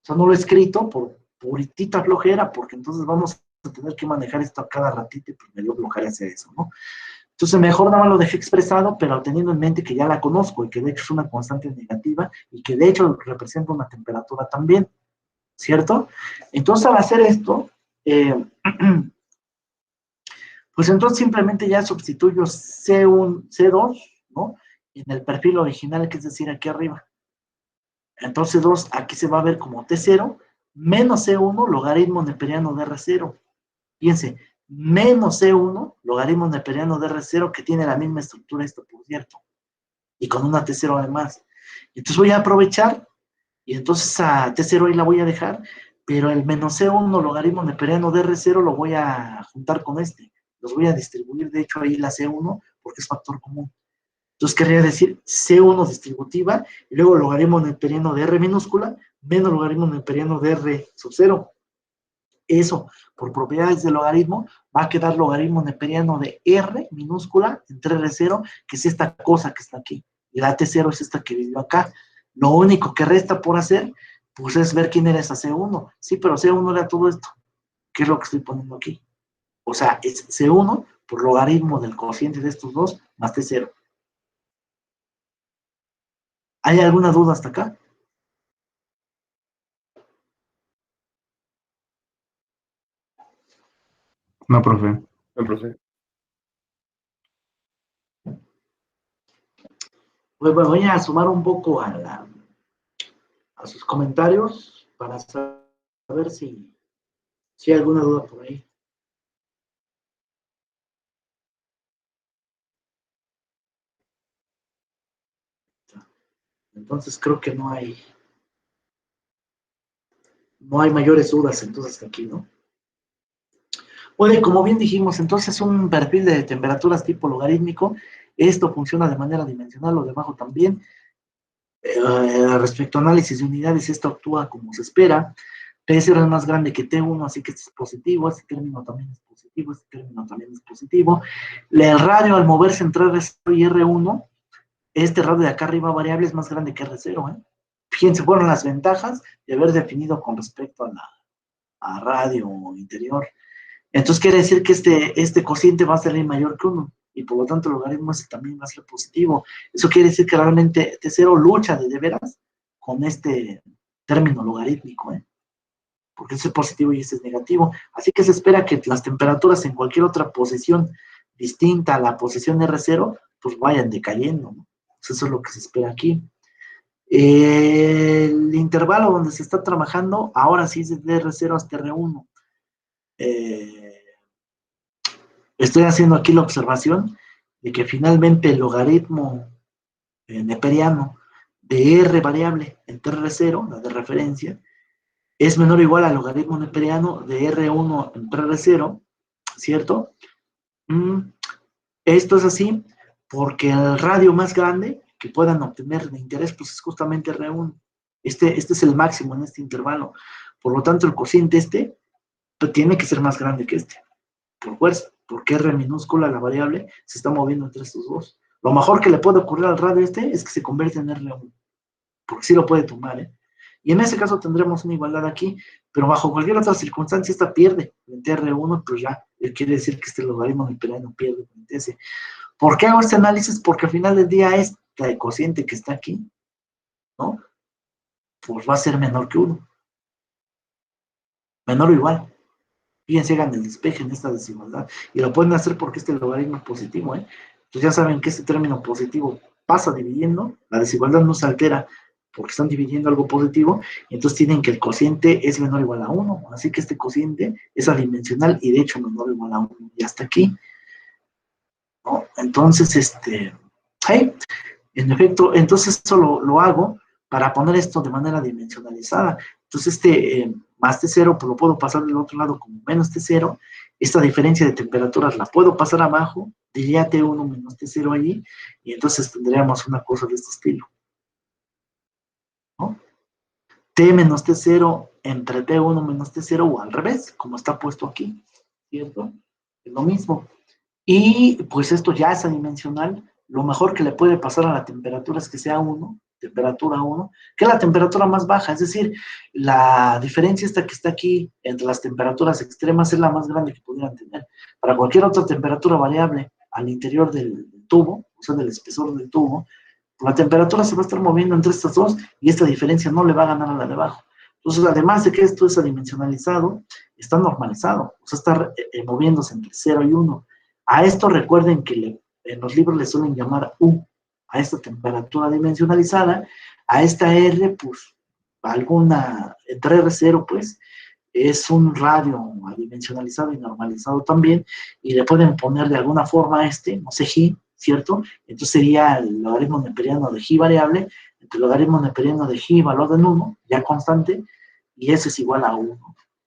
o sea, no lo he escrito por puritita flojera, porque entonces vamos a tener que manejar esto a cada ratito y pues me dio flojera hacer eso, ¿no? Entonces mejor nada más lo dejé expresado, pero teniendo en mente que ya la conozco y que de hecho es una constante negativa y que de hecho representa una temperatura también, ¿cierto? Entonces al hacer esto, pues entonces simplemente ya sustituyo C1, C2, ¿no? En el perfil original, que es decir, aquí arriba. Entonces 2 aquí se va a ver como T0 menos C1 logaritmo neperiano de R0. Fíjense, menos C1 logaritmo neperiano de R0, que tiene la misma estructura esto, por cierto, y con una T0 además. Entonces voy a aprovechar, y entonces a T0 ahí la voy a dejar, pero el menos C1 logaritmo neperiano de R0 lo voy a juntar con este. Los voy a distribuir, de hecho, ahí la C1, porque es factor común. Entonces querría decir C1 distributiva, y luego logaritmo neperiano de R minúscula, menos logaritmo neperiano de R sub 0. Eso, por propiedades del logaritmo, va a quedar logaritmo neperiano de R minúscula entre R0, que es esta cosa que está aquí. Y la T0 es esta que vivió acá. Lo único que resta por hacer, pues es ver quién era esa C1. Sí, pero C1 era todo esto. ¿Qué es lo que estoy poniendo aquí? O sea, es C1 por logaritmo del cociente de estos dos más T0. ¿Hay alguna duda hasta acá? No, profe. No, profe. Pues bueno, voy a sumar un poco a sus comentarios para saber si hay alguna duda por ahí. Entonces creo que no hay mayores dudas entonces aquí, ¿no? Bueno, como bien dijimos, entonces un perfil de temperaturas tipo logarítmico, esto funciona de manera dimensional, lo de abajo también. Respecto a análisis de unidades, esto actúa como se espera. T0 es más grande que T1, así que esto es positivo, este término también es positivo, este término también es positivo. El radio al moverse entre R0 y R1, este radio de acá arriba variable es más grande que R0, ¿eh? Fíjense, fueron las ventajas de haber definido con respecto a radio interior. Entonces quiere decir que este cociente va a ser mayor que 1, y por lo tanto el logaritmo ese también va a ser positivo. Eso quiere decir que realmente T0 lucha de veras con este término logarítmico, ¿eh? Porque ese es positivo y ese es negativo. Así que se espera que las temperaturas en cualquier otra posición distinta a la posición R0, pues vayan decayendo, ¿no? Entonces eso es lo que se espera aquí. El intervalo donde se está trabajando, ahora sí es de R0 hasta R1. Estoy haciendo aquí la observación de que finalmente el logaritmo neperiano de R variable entre R0, la de referencia, es menor o igual al logaritmo neperiano de R1 entre R0, ¿cierto? Esto es así porque el radio más grande que puedan obtener de interés pues es justamente R1. Este es el máximo en este intervalo. Por lo tanto, el cociente pues, tiene que ser más grande que este, por fuerza, porque R minúscula, la variable, se está moviendo entre estos dos. Lo mejor que le puede ocurrir al radio es que se convierte en R1, porque sí lo puede tomar, ¿eh? Y en ese caso tendremos una igualdad aquí, pero bajo cualquier otra circunstancia esta pierde frente a R1, pues ya quiere decir que este logaritmo neperiano pierde frente a ese. ¿Por qué hago este análisis? Porque al final del día este cociente que está aquí, ¿no? Pues va a ser menor que 1. Menor o igual. Fíjense, hagan el despeje en esta desigualdad. Y lo pueden hacer porque este logaritmo es positivo, ¿eh? Entonces ya saben que este término positivo pasa dividiendo, la desigualdad no se altera porque están dividiendo algo positivo, y entonces tienen que el cociente es menor o igual a 1. Así que este cociente es adimensional y de hecho menor o igual a 1. Y hasta aquí, ¿no? Entonces, hey, en efecto, entonces esto lo hago para poner esto de manera dimensionalizada. Entonces más T0, pues lo puedo pasar del otro lado como menos T0. Esta diferencia de temperaturas la puedo pasar abajo, diría T1 menos T0 allí, y entonces tendríamos una cosa de este estilo, ¿no? T menos T0 entre T1 menos T0 o al revés, como está puesto aquí, ¿cierto? Es lo mismo. Y pues esto ya es adimensional. Lo mejor que le puede pasar a la temperatura es que sea 1, temperatura 1, que es la temperatura más baja. Es decir, la diferencia esta que está aquí entre las temperaturas extremas es la más grande que pudieran tener. Para cualquier otra temperatura variable al interior del tubo, o sea, del espesor del tubo, la temperatura se va a estar moviendo entre estas dos y esta diferencia no le va a ganar a la de abajo. Entonces, además de que esto es adimensionalizado, está normalizado, o sea, está moviéndose entre 0 y 1. A esto recuerden que en los libros le suelen llamar U, a esta temperatura dimensionalizada, a esta R, pues, alguna, entre R0, pues, es un radio adimensionalizado y normalizado también, y le pueden poner de alguna forma no sé, G, ¿cierto? Entonces sería el logaritmo neperiano de G variable, entre el logaritmo neperiano de G valor en 1, ya constante, y eso es igual a 1.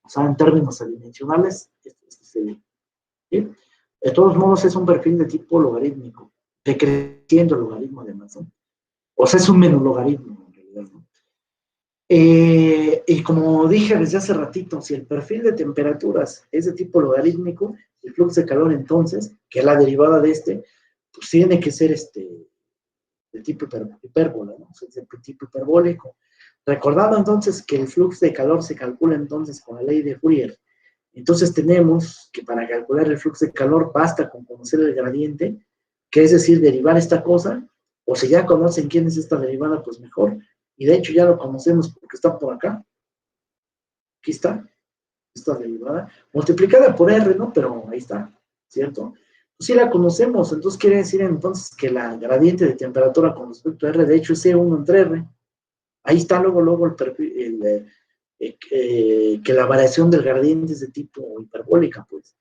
O sea, en términos adimensionales, este sería, ¿sí? De todos modos, es un perfil de tipo logarítmico, decreciendo el logaritmo además, ¿no? O sea, es un menulogaritmo, en realidad, ¿no? Y como dije desde hace ratito, si el perfil de temperaturas es de tipo logarítmico, el flujo de calor entonces, que es la derivada de pues tiene que ser de tipo hipérbola, ¿no? O sea, de tipo hiperbólico. Recordando entonces que el flujo de calor se calcula entonces con la ley de Fourier Entonces tenemos que para calcular el flujo de calor basta con conocer el gradiente, que es decir, derivar esta cosa, o si ya conocen quién es esta derivada, pues mejor. Y de hecho ya lo conocemos porque está por acá. Aquí está, esta derivada, multiplicada por R, ¿no? Pero ahí está, ¿cierto? Pues sí la conocemos, entonces quiere decir entonces que la gradiente de temperatura con respecto a R, de hecho es C1 entre R. Ahí está luego el perfil, que la variación del gradiente es de tipo hiperbólica, pues.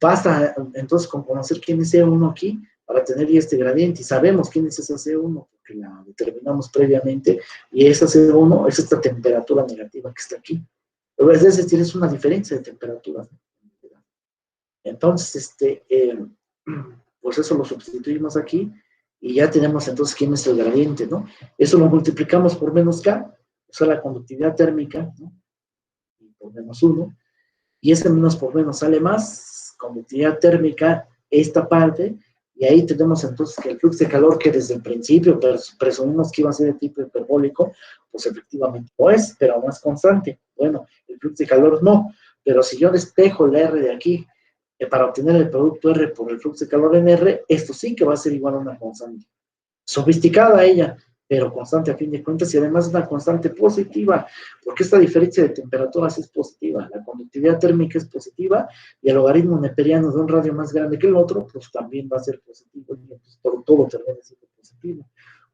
Basta entonces con conocer quién es C1 aquí para tener ya este gradiente, y sabemos quién es esa C1 porque la determinamos previamente, y esa C1 es esta temperatura negativa que está aquí. Pero es decir, es una diferencia de temperatura. Entonces, pues eso lo sustituimos aquí, y ya tenemos entonces quién es el gradiente, ¿no? Eso lo multiplicamos por menos K, o sea, la conductividad térmica, ¿no? Por menos 1, y ese menos por menos sale más, conductividad térmica, esta parte, y ahí tenemos entonces que el flujo de calor, que desde el principio presumimos que iba a ser de tipo hiperbólico, pues efectivamente lo es, pero no es constante. Bueno, el flujo de calor no, pero si yo despejo el R de aquí, para obtener el producto R por el flujo de calor en R, esto sí que va a ser igual a una constante. Sofisticada ella, pero constante a fin de cuentas, y además una constante positiva, porque esta diferencia de temperaturas es positiva, la conductividad térmica es positiva, y el logaritmo neperiano de un radio más grande que el otro, pues también va a ser positivo, y pues todo termina siendo positivo.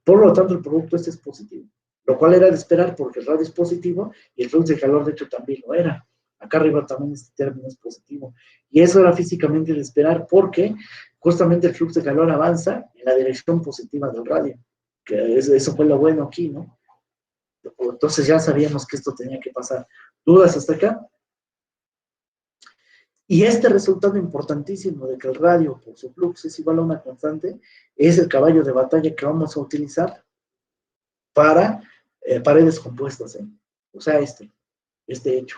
Por lo tanto, el producto este es positivo, lo cual era de esperar porque el radio es positivo, y el flujo de calor de hecho también lo era. Acá arriba también este término es positivo, y eso era físicamente de esperar porque justamente el flujo de calor avanza en la dirección positiva del radio, que eso fue lo bueno aquí, ¿no? Entonces ya sabíamos que esto tenía que pasar. ¿Dudas hasta acá? Y este resultado importantísimo de que el radio por su flujo es igual a una constante es el caballo de batalla que vamos a utilizar para paredes compuestas, ¿eh? O sea, este hecho.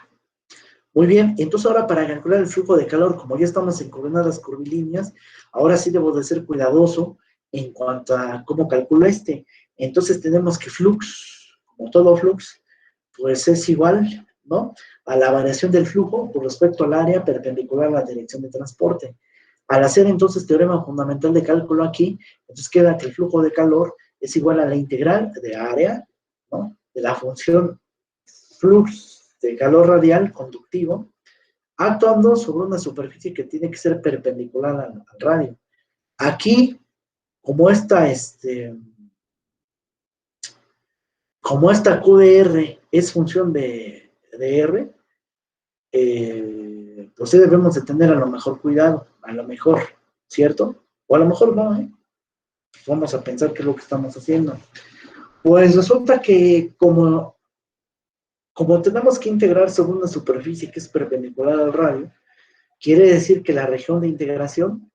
Muy bien, entonces ahora para calcular el flujo de calor, como ya estamos en coordenadas curvilíneas, ahora sí debo de ser cuidadoso en cuanto a cómo calculo este. Entonces tenemos que flux, como todo flux, pues es igual, ¿no?, a la variación del flujo con respecto al área perpendicular a la dirección de transporte. Al hacer entonces teorema fundamental de cálculo aquí, entonces queda que el flujo de calor es igual a la integral de área, ¿no?, de la función flux de calor radial conductivo, actuando sobre una superficie que tiene que ser perpendicular al radio. Aquí, como esta QDR es función de R, pues sí debemos de tener a lo mejor cuidado, a lo mejor, ¿cierto? O a lo mejor no, ¿eh? Vamos a pensar qué es lo que estamos haciendo. Pues resulta que como tenemos que integrar sobre una superficie que es perpendicular al radio, quiere decir que la región de integración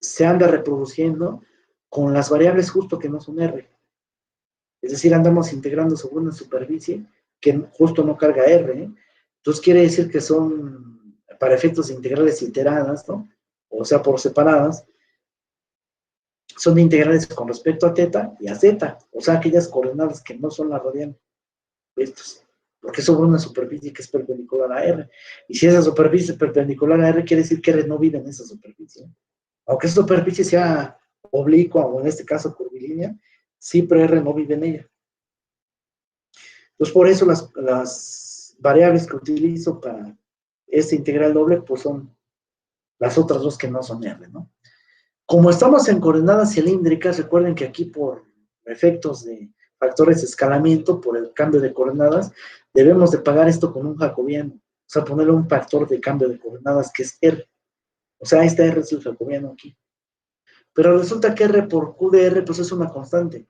se anda reproduciendo con las variables justo que no son R. Es decir, andamos integrando sobre una superficie que justo no carga R, ¿eh? Entonces quiere decir que son, para efectos integrales iteradas, ¿no?, o sea, por separadas, son integrales con respecto a teta y a zeta, o sea, aquellas coordenadas que no son la radial. Estos, porque es sobre una superficie que es perpendicular a R. Y si esa superficie es perpendicular a R, quiere decir que R no vive en esa superficie. Aunque esa superficie sea oblicua, o en este caso curvilínea, siempre R no vive en ella. Entonces, por eso las variables que utilizo para esta integral doble, pues son las otras dos que no son R, ¿no? Como estamos en coordenadas cilíndricas, recuerden que aquí por efectos de factores de escalamiento, por el cambio de coordenadas, debemos de pagar esto con un jacobiano, o sea, ponerle un factor de cambio de coordenadas que es R. O sea, esta R es el jacobiano aquí. Pero resulta que R por Q de R, pues es una constante,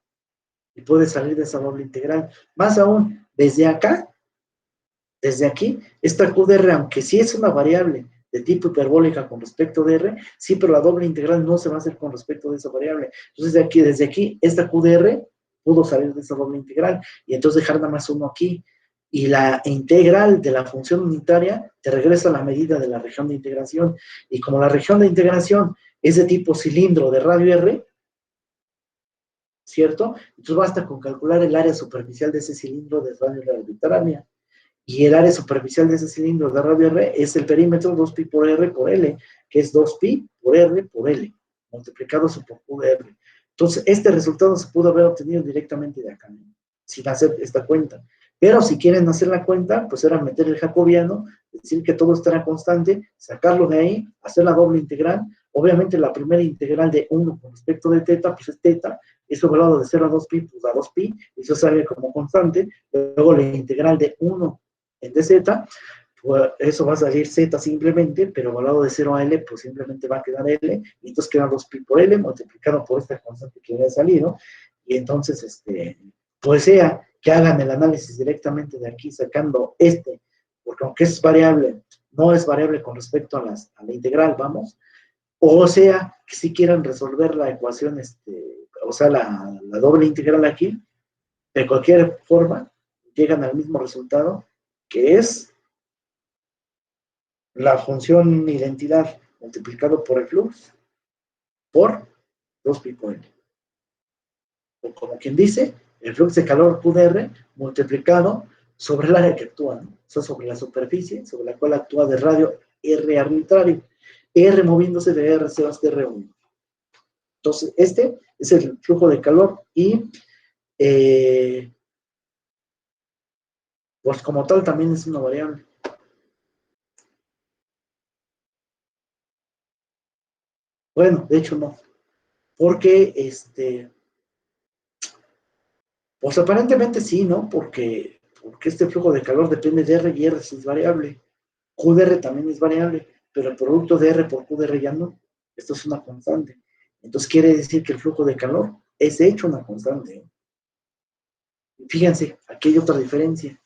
y puede salir de esa doble integral. Más aún, desde acá, desde aquí, esta Q de R, aunque sí es una variable de tipo hiperbólica con respecto de R, sí, pero la doble integral no se va a hacer con respecto de esa variable. Entonces, desde aquí, esta Q de R pudo salir de esa doble integral, y entonces dejar nada más uno aquí, y la integral de la función unitaria te regresa a la medida de la región de integración, y como la región de integración es de tipo cilindro de radio R, ¿cierto? Entonces basta con calcular el área superficial de ese cilindro de radio arbitraria, y el área superficial de ese cilindro de radio R es el perímetro 2pi por R por L, que es 2pi por R por L, multiplicado por Q de R. Entonces, este resultado se pudo haber obtenido directamente de acá, ¿no? Sin hacer esta cuenta. Pero si quieren hacer la cuenta, pues era meter el jacobiano, decir que todo estará constante, sacarlo de ahí, hacer la doble integral. Obviamente la primera integral de 1 con respecto de teta, pues es teta, eso elevado de 0 a 2pi, pues a 2pi, eso sale como constante. Luego la integral de 1 en dz, pues eso va a salir z simplemente, pero elevado de 0 a l, pues simplemente va a quedar l, y entonces queda 2pi por l, multiplicado por esta constante que había salido, y entonces, pues sea que hagan el análisis directamente de aquí, sacando porque aunque es variable, no es variable con respecto a la integral, vamos, o sea, que si quieran resolver la ecuación, o sea, la doble integral aquí, de cualquier forma, llegan al mismo resultado, que es la función identidad multiplicado por el flux por 2pi por L. O como quien dice, el flux de calor QdR multiplicado sobre el área que actúa, ¿no? O sea, sobre la superficie sobre la cual actúa de radio R arbitrario. R moviéndose de R0 hasta R1. Entonces, este es el flujo de calor y pues como tal también es una variable. Bueno, de hecho no, porque pues aparentemente sí, ¿no? Porque este flujo de calor depende de R y R sí es variable. QdR también es variable, pero el producto de R por QdR ya no. Esto es una constante. Entonces quiere decir que el flujo de calor es de hecho una constante, ¿eh? Fíjense, aquí hay otra diferencia.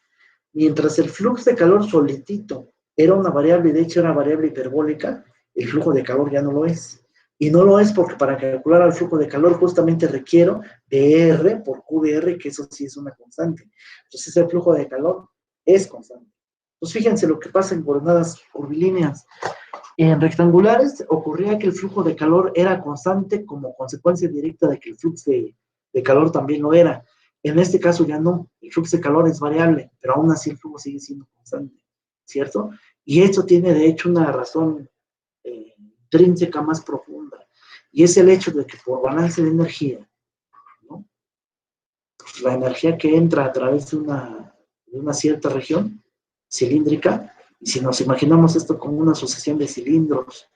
Mientras el flujo de calor solitito era una variable, de hecho era variable hiperbólica, el flujo de calor ya no lo es. Y no lo es porque para calcular el flujo de calor justamente requiero de R por Q de R, que eso sí es una constante. Entonces el flujo de calor es constante. Entonces fíjense lo que pasa en coordenadas curvilíneas. En rectangulares ocurría que el flujo de calor era constante como consecuencia directa de que el flujo de calor también lo era. En este caso ya no, el flujo de calor es variable, pero aún así el flujo sigue siendo constante, ¿cierto? Y esto tiene de hecho una razón intrínseca más profunda, y es el hecho de que por balance de energía, ¿no? Pues la energía que entra a través de una cierta región cilíndrica, y si nos imaginamos esto como una sucesión de cilindros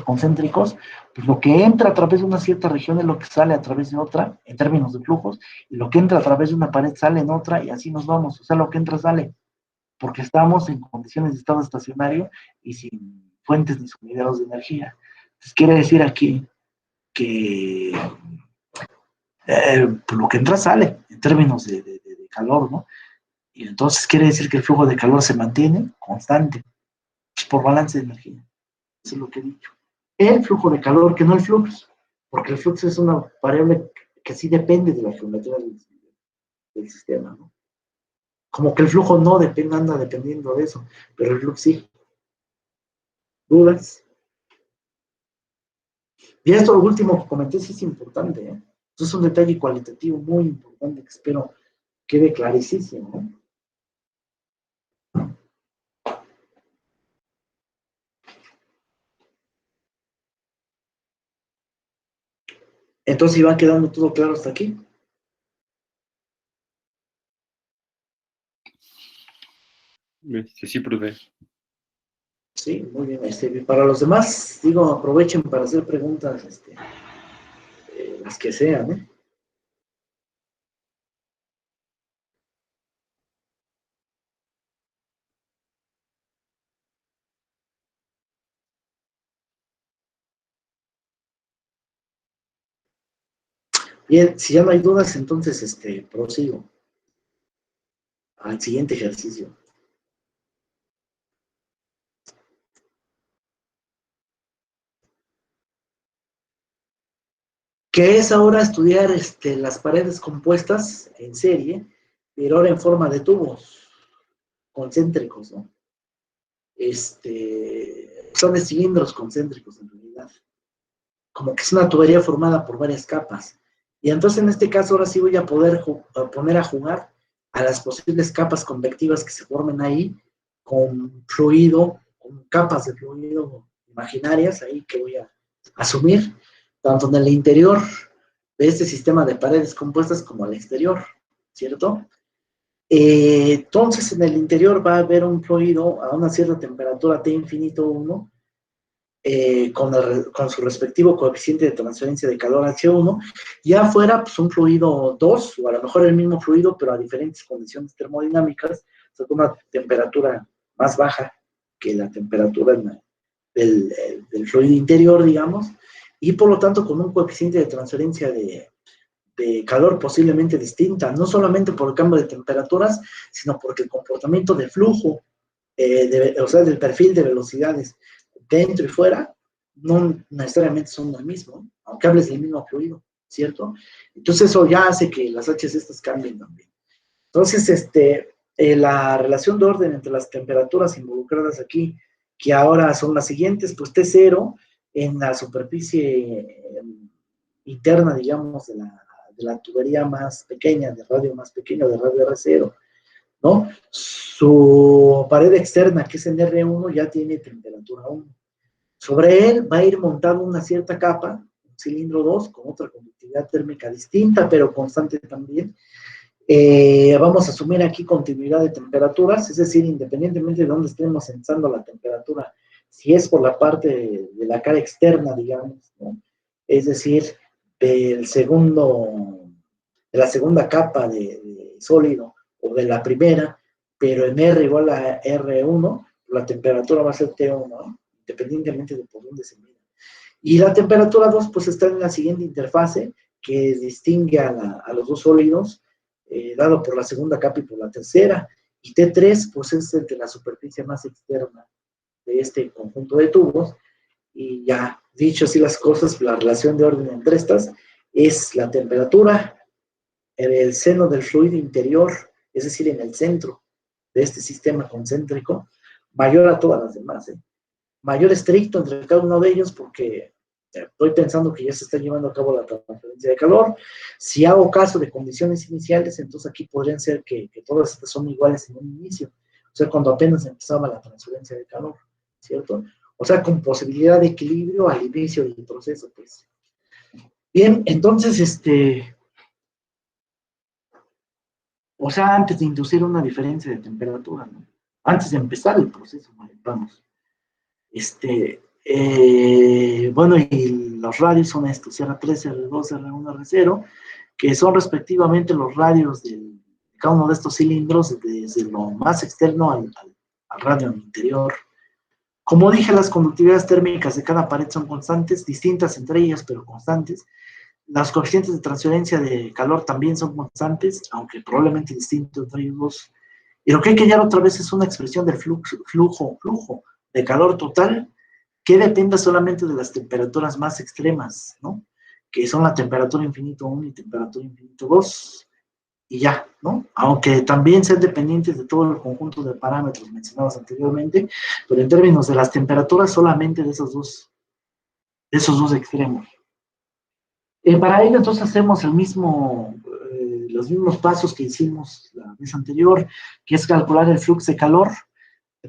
concéntricos, pues lo que entra a través de una cierta región es lo que sale a través de otra, en términos de flujos, y lo que entra a través de una pared sale en otra, y así nos vamos, o sea, lo que entra sale, porque estamos en condiciones de estado estacionario y sin fuentes ni sumideros de energía. Entonces quiere decir aquí que lo que entra sale, en términos de calor, ¿no? Y entonces quiere decir que el flujo de calor se mantiene constante, pues por balance de energía. Eso es lo que he dicho. El flujo de calor, que no el flux, porque el flux es una variable que sí depende de la geometría del sistema, ¿no? Como que el flujo no depende, anda dependiendo de eso, pero el flux sí. ¿Dudas? Y esto último que comenté sí es importante, ¿eh? Esto es un detalle cualitativo muy importante que espero quede clarísimo, ¿no? Entonces, ¿iba quedando todo claro hasta aquí? Sí, profe. Sí, muy bien. Para los demás, digo, aprovechen para hacer preguntas, las que sean, ¿eh? Bien, si ya no hay dudas, entonces, prosigo al siguiente ejercicio. Que es ahora estudiar las paredes compuestas en serie, pero ahora en forma de tubos concéntricos, ¿no? Son de cilindros concéntricos en realidad. Como que es una tubería formada por varias capas. Y entonces en este caso ahora sí voy a poder poner a jugar a las posibles capas convectivas que se formen ahí, con fluido, con capas de fluido imaginarias ahí que voy a asumir, tanto en el interior de este sistema de paredes compuestas como al exterior, ¿cierto? Entonces en el interior va a haber un fluido a una cierta temperatura T infinito 1, con su respectivo coeficiente de transferencia de calor H1, y afuera pues un fluido 2, o a lo mejor el mismo fluido, pero a diferentes condiciones termodinámicas, o sea, con una temperatura más baja que la temperatura del fluido interior, digamos, y por lo tanto con un coeficiente de transferencia de calor posiblemente distinta, no solamente por el cambio de temperaturas, sino porque el comportamiento de flujo, o sea, del perfil de velocidades dentro y fuera, no necesariamente son el mismo, aunque hables del mismo fluido, ¿cierto? Entonces eso ya hace que las H's estas cambien también. Entonces, la relación de orden entre las temperaturas involucradas aquí, que ahora son las siguientes, pues T0 en la superficie interna, digamos, de la tubería más pequeña, de radio más pequeño, de radio R0, ¿no? Su pared externa, que es en R1, ya tiene temperatura 1. Sobre él va a ir montando una cierta capa, un cilindro 2, con otra conductividad térmica distinta, pero constante también. Vamos a asumir aquí continuidad de temperaturas, es decir, independientemente de dónde estemos sensando la temperatura, si es por la parte de la cara externa, digamos, ¿no? Es decir, de la segunda capa de sólido, o de la primera, pero en R igual a R1, la temperatura va a ser T1, ¿no? Independientemente de por dónde se mira. Y la temperatura 2, pues está en la siguiente interfase, que distingue a los dos sólidos, dado por la segunda capa y por la tercera. Y T3, pues es entre la superficie más externa de este conjunto de tubos. Y ya, dicho así las cosas, la relación de orden entre estas es la temperatura en el seno del fluido interior, es decir, en el centro de este sistema concéntrico, mayor a todas las demás, mayor estricto entre cada uno de ellos, porque estoy pensando que ya se está llevando a cabo la transferencia de calor. Si hago caso de condiciones iniciales, entonces aquí podrían ser que todas estas son iguales en un inicio, o sea, cuando apenas empezaba la transferencia de calor, ¿cierto? O sea, con posibilidad de equilibrio al inicio del proceso, pues. Bien, entonces, o sea, antes de inducir una diferencia de temperatura, ¿no? Antes de empezar el proceso, vamos. Bueno, y los radios son estos, R3, R2, R1, R0, que son respectivamente los radios de cada uno de estos cilindros, desde lo más externo al radio interior. Como dije, las conductividades térmicas de cada pared son constantes, distintas entre ellas, pero constantes. Los coeficientes de transferencia de calor también son constantes, aunque probablemente distintos entre ellos dos. Y lo que hay que hallar otra vez es una expresión del flujo de calor total que dependa solamente de las temperaturas más extremas, ¿no? Que son la temperatura infinito 1 y temperatura infinito 2, y ya, ¿no? Aunque también sean dependientes de todo el conjunto de parámetros mencionados anteriormente, pero en términos de las temperaturas solamente de esos dos extremos. Para ello entonces hacemos los mismos pasos que hicimos la vez anterior, que es calcular el flujo de calor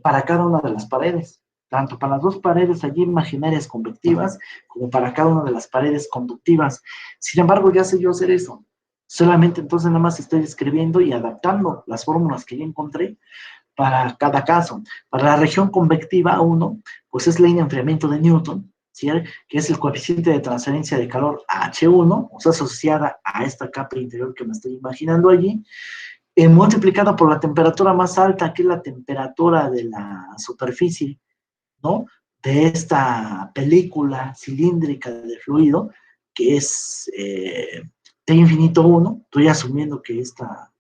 para cada una de las paredes, tanto para las dos paredes allí imaginarias convectivas, como para cada una de las paredes conductivas. Sin embargo, ya sé yo hacer eso. Solamente entonces nada más estoy escribiendo y adaptando las fórmulas que ya encontré para cada caso. Para la región convectiva 1, pues es ley de enfriamiento de Newton, ¿sí? Que es el coeficiente de transferencia de calor H1, o sea, asociada a esta capa interior que me estoy imaginando allí, multiplicada por la temperatura más alta, que es la temperatura de la superficie, ¿no? De esta película cilíndrica de fluido, que es T infinito 1, estoy asumiendo que esta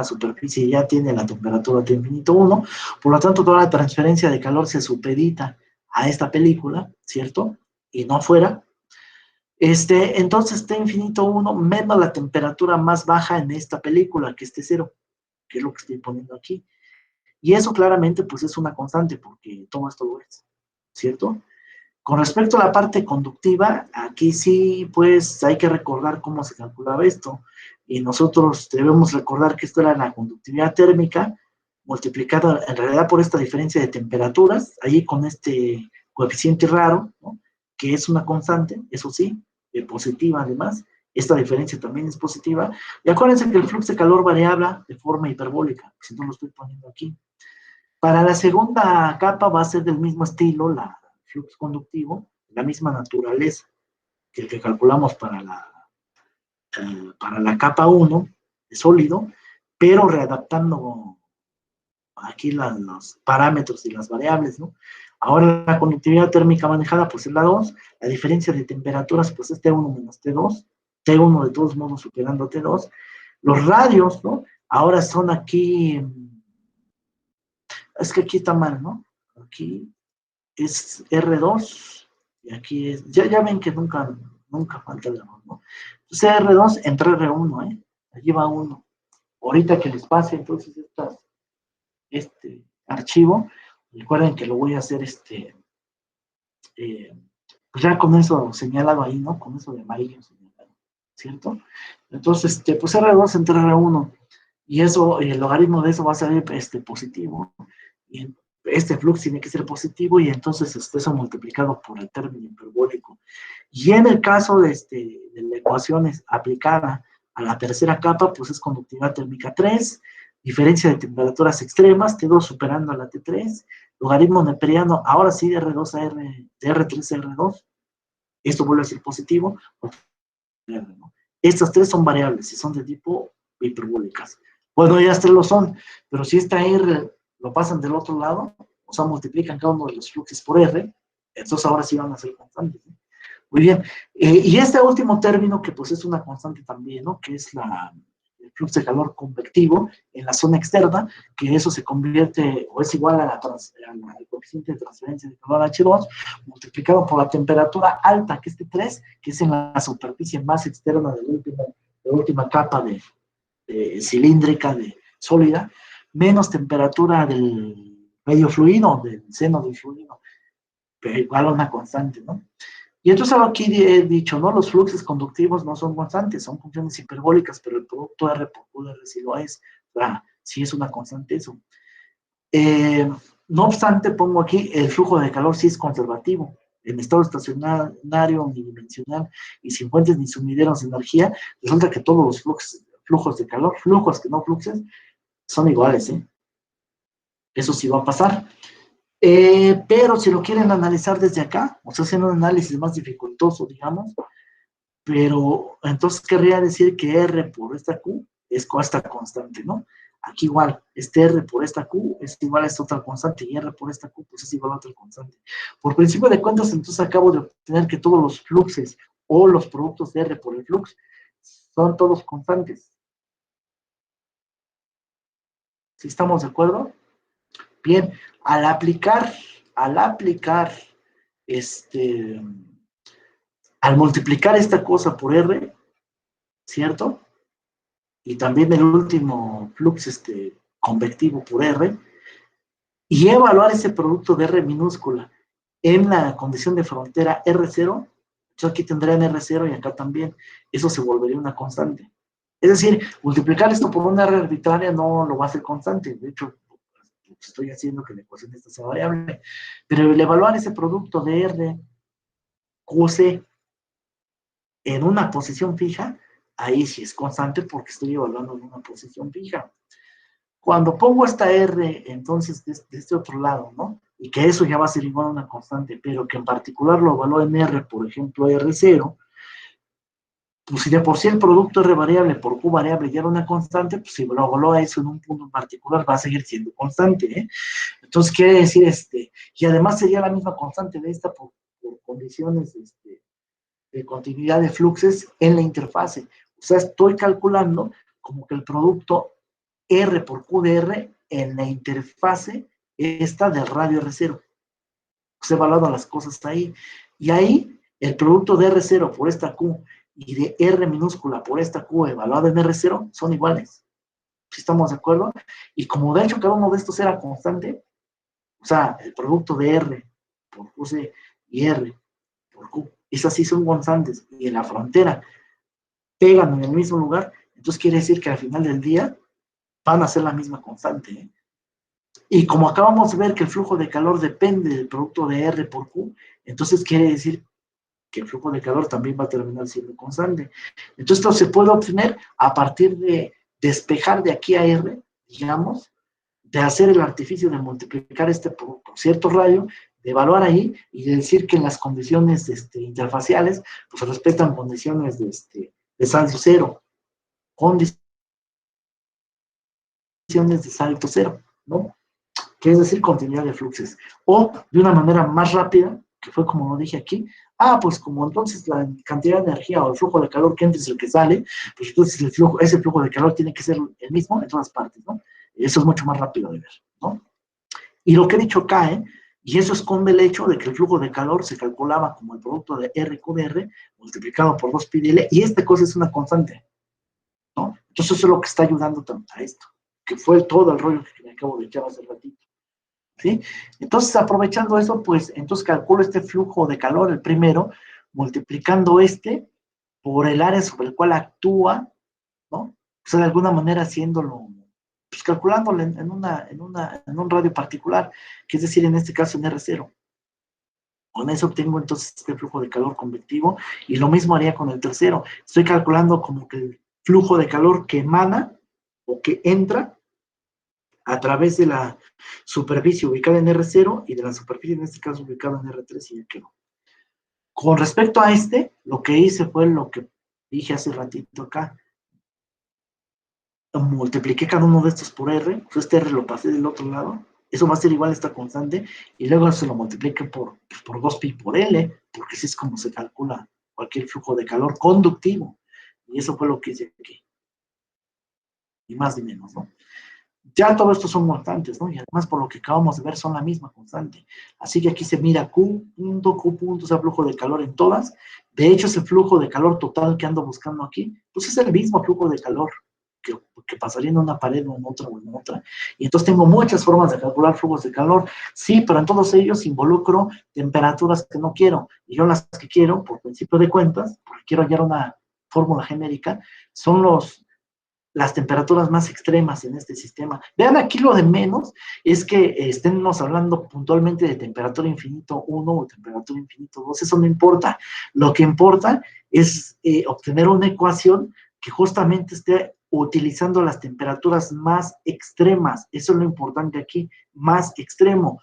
superficie ya tiene la temperatura T infinito 1, por lo tanto toda la transferencia de calor se supedita a esta película, ¿cierto? Y no fuera. Entonces T infinito 1 menos la temperatura más baja en esta película, que es T0, que es lo que estoy poniendo aquí. Y eso claramente pues es una constante, porque todo esto lo es, ¿cierto? Con respecto a la parte conductiva, aquí sí pues hay que recordar cómo se calculaba esto. y nosotros debemos recordar que esto era la conductividad térmica multiplicada en realidad por esta diferencia de temperaturas, ahí con este coeficiente raro, ¿no? Que es una constante, eso sí, positiva además, esta diferencia también es positiva, y acuérdense que el flujo de calor variable de forma hiperbólica, si no lo estoy poniendo aquí. Para la segunda capa va a ser del mismo estilo, el flujo conductivo, la misma naturaleza que el que calculamos para la capa 1 de sólido, pero readaptando aquí los parámetros y las variables, ¿no? Ahora la conductividad térmica manejada pues es la 2, la diferencia de temperaturas pues es T1 menos T2, T1 de todos modos superando T2, los radios, ¿no? Ahora son aquí, es que aquí está mal, ¿no? Aquí es R2, y aquí es, ya ven que nunca falta el error, ¿no? Entonces R2 entre R1, allí va 1. Ahorita que les pase entonces este archivo, recuerden que lo voy a hacer pues ya con eso señalado ahí, ¿no? Con eso de amarillo señalado, ¿cierto? Entonces, pues R2 entre R1, y eso, el logaritmo de eso va a ser positivo, y este flux tiene que ser positivo, y entonces eso multiplicado por el término hiperbólico. Y en el caso de la ecuación aplicada a la tercera capa, pues es conductividad térmica 3, diferencia de temperaturas extremas, T2 superando a la T3, logaritmo neperiano, ahora sí de R2 a R, de R3 a R2, esto vuelve a ser positivo, ¿no? Estas tres son variables y son de tipo hiperbólicas. Bueno, ellas tres lo son, pero si esta R lo pasan del otro lado, o sea, multiplican cada uno de los fluxos por R, entonces ahora sí van a ser constantes, ¿no? Muy bien, y este último término que pues es una constante también, ¿no? Que es el flujo de calor convectivo en la zona externa, que eso se convierte o es igual al coeficiente de transferencia de calor H2, multiplicado por la temperatura alta, que es T3, que es en la superficie más externa de la última capa cilíndrica, sólida, menos temperatura del medio fluido, del seno del fluido, pero igual a una constante, ¿no? Y entonces aquí he dicho, ¿no? Los fluxos conductivos no son constantes, son funciones hiperbólicas, pero el producto R por QR sí lo es. O sea, sí es una constante eso. No obstante, pongo aquí, el flujo de calor sí es conservativo. En estado estacionario, unidimensional y sin fuentes ni sumideros de energía, resulta que todos los flujos de calor, flujos que no fluxes, son iguales, ¿eh? Eso sí va a pasar. Pero si lo quieren analizar desde acá, o sea, haciendo un análisis más dificultoso, digamos, pero entonces querría decir que R por esta Q es esta constante, ¿no? Aquí igual, R por esta Q es igual a esta otra constante, y R por esta Q pues es igual a otra constante. Por principio de cuentas, entonces acabo de obtener que todos los fluxes o los productos de R por el flux son todos constantes. ¿Sí estamos de acuerdo? Bien, al aplicar, al multiplicar esta cosa por R, ¿cierto? Y también el último flux convectivo por R, y evaluar ese producto de R minúscula en la condición de frontera R0, yo aquí tendré en R0 y acá también, eso se volvería una constante. Es decir, multiplicar esto por una R arbitraria no lo va a hacer constante, de hecho, estoy haciendo que la ecuación esta sea variable, pero el evaluar ese producto de R QC en una posición fija, ahí sí es constante porque estoy evaluando en una posición fija. Cuando pongo esta R, entonces, de este otro lado, ¿no? Y que eso ya va a ser igual a una constante, pero que en particular lo evalúo en R, por ejemplo, R0, pues si de por sí el producto R variable por Q variable ya era una constante, pues si lo evalúa eso en un punto en particular, va a seguir siendo constante, ¿eh? Entonces quiere decir, y además sería la misma constante de esta por condiciones de continuidad de fluxes en la interfase. O sea, estoy calculando como que el producto R por Q de R en la interfase esta del radio R0. Pues he evaluado las cosas ahí. Y ahí, el producto de R0 por esta Q y de R minúscula por esta Q evaluada en R0 son iguales. ¿Sí estamos de acuerdo? Y como de hecho cada uno de estos era constante, o sea, el producto de R por QC y R por Q, esas sí son constantes, y en la frontera pegan en el mismo lugar, Entonces quiere decir que al final del día van a ser la misma constante, ¿eh? Y como acabamos de ver que el flujo de calor depende del producto de R por Q, entonces quiere decir que el flujo de calor también va a terminar siendo constante. Entonces esto se puede obtener a partir de despejar de aquí a R, digamos, de hacer el artificio de multiplicar este por cierto radio, de evaluar ahí y de decir que en las condiciones interfaciales, pues se respetan condiciones de saldo cero, condiciones de salto cero, ¿no? Que es decir, continuidad de fluxos. O de una manera más rápida, que fue como lo dije aquí, pues como entonces la cantidad de energía o el flujo de calor que entra es el que sale, pues entonces ese flujo de calor tiene que ser el mismo en todas partes, ¿no? Eso es mucho más rápido de ver, ¿no? Y lo que he dicho acá, y eso esconde el hecho de que el flujo de calor se calculaba como el producto de RQ de R multiplicado por 2 pi de L, y esta cosa es una constante, ¿no? Entonces eso es lo que está ayudando a esto, que fue todo el rollo que me acabo de echar hace ratito, ¿sí? Entonces, aprovechando eso, pues, entonces calculo este flujo de calor, el primero, multiplicando por el área sobre el cual actúa, ¿no? O sea, de alguna manera haciéndolo, pues calculándolo en un radio particular, que es decir, en este caso en R0. Con eso obtengo entonces este flujo de calor convectivo, y lo mismo haría con el tercero. Estoy calculando como que el flujo de calor que emana o que entra a través de la superficie ubicada en R0 y de la superficie en este caso ubicada en R3, y ya quedó. Con respecto a lo que hice fue lo que dije hace ratito acá. Multipliqué cada uno de estos por R, pues R lo pasé del otro lado, eso va a ser igual a esta constante, y luego se lo multipliqué por 2pi por L, porque así es como se calcula cualquier flujo de calor conductivo, y eso fue lo que hice aquí, ni más ni menos, ¿no? Ya todo esto son constantes, ¿no? Y además por lo que acabamos de ver son la misma constante, así que aquí se mira Q punto, o sea, flujo de calor en todas. De hecho ese flujo de calor total que ando buscando aquí, pues es el mismo flujo de calor que pasaría en una pared o en otra, y entonces tengo muchas formas de calcular flujos de calor, sí, pero en todos ellos involucro temperaturas que no quiero, y yo las que quiero, por principio de cuentas, porque quiero hallar una fórmula genérica, son las temperaturas más extremas en este sistema. Vean aquí lo de menos, es que estemos hablando puntualmente de temperatura infinito 1 o temperatura infinito 2, eso no importa, lo que importa es obtener una ecuación que justamente esté utilizando las temperaturas más extremas, eso es lo importante aquí, más extremo,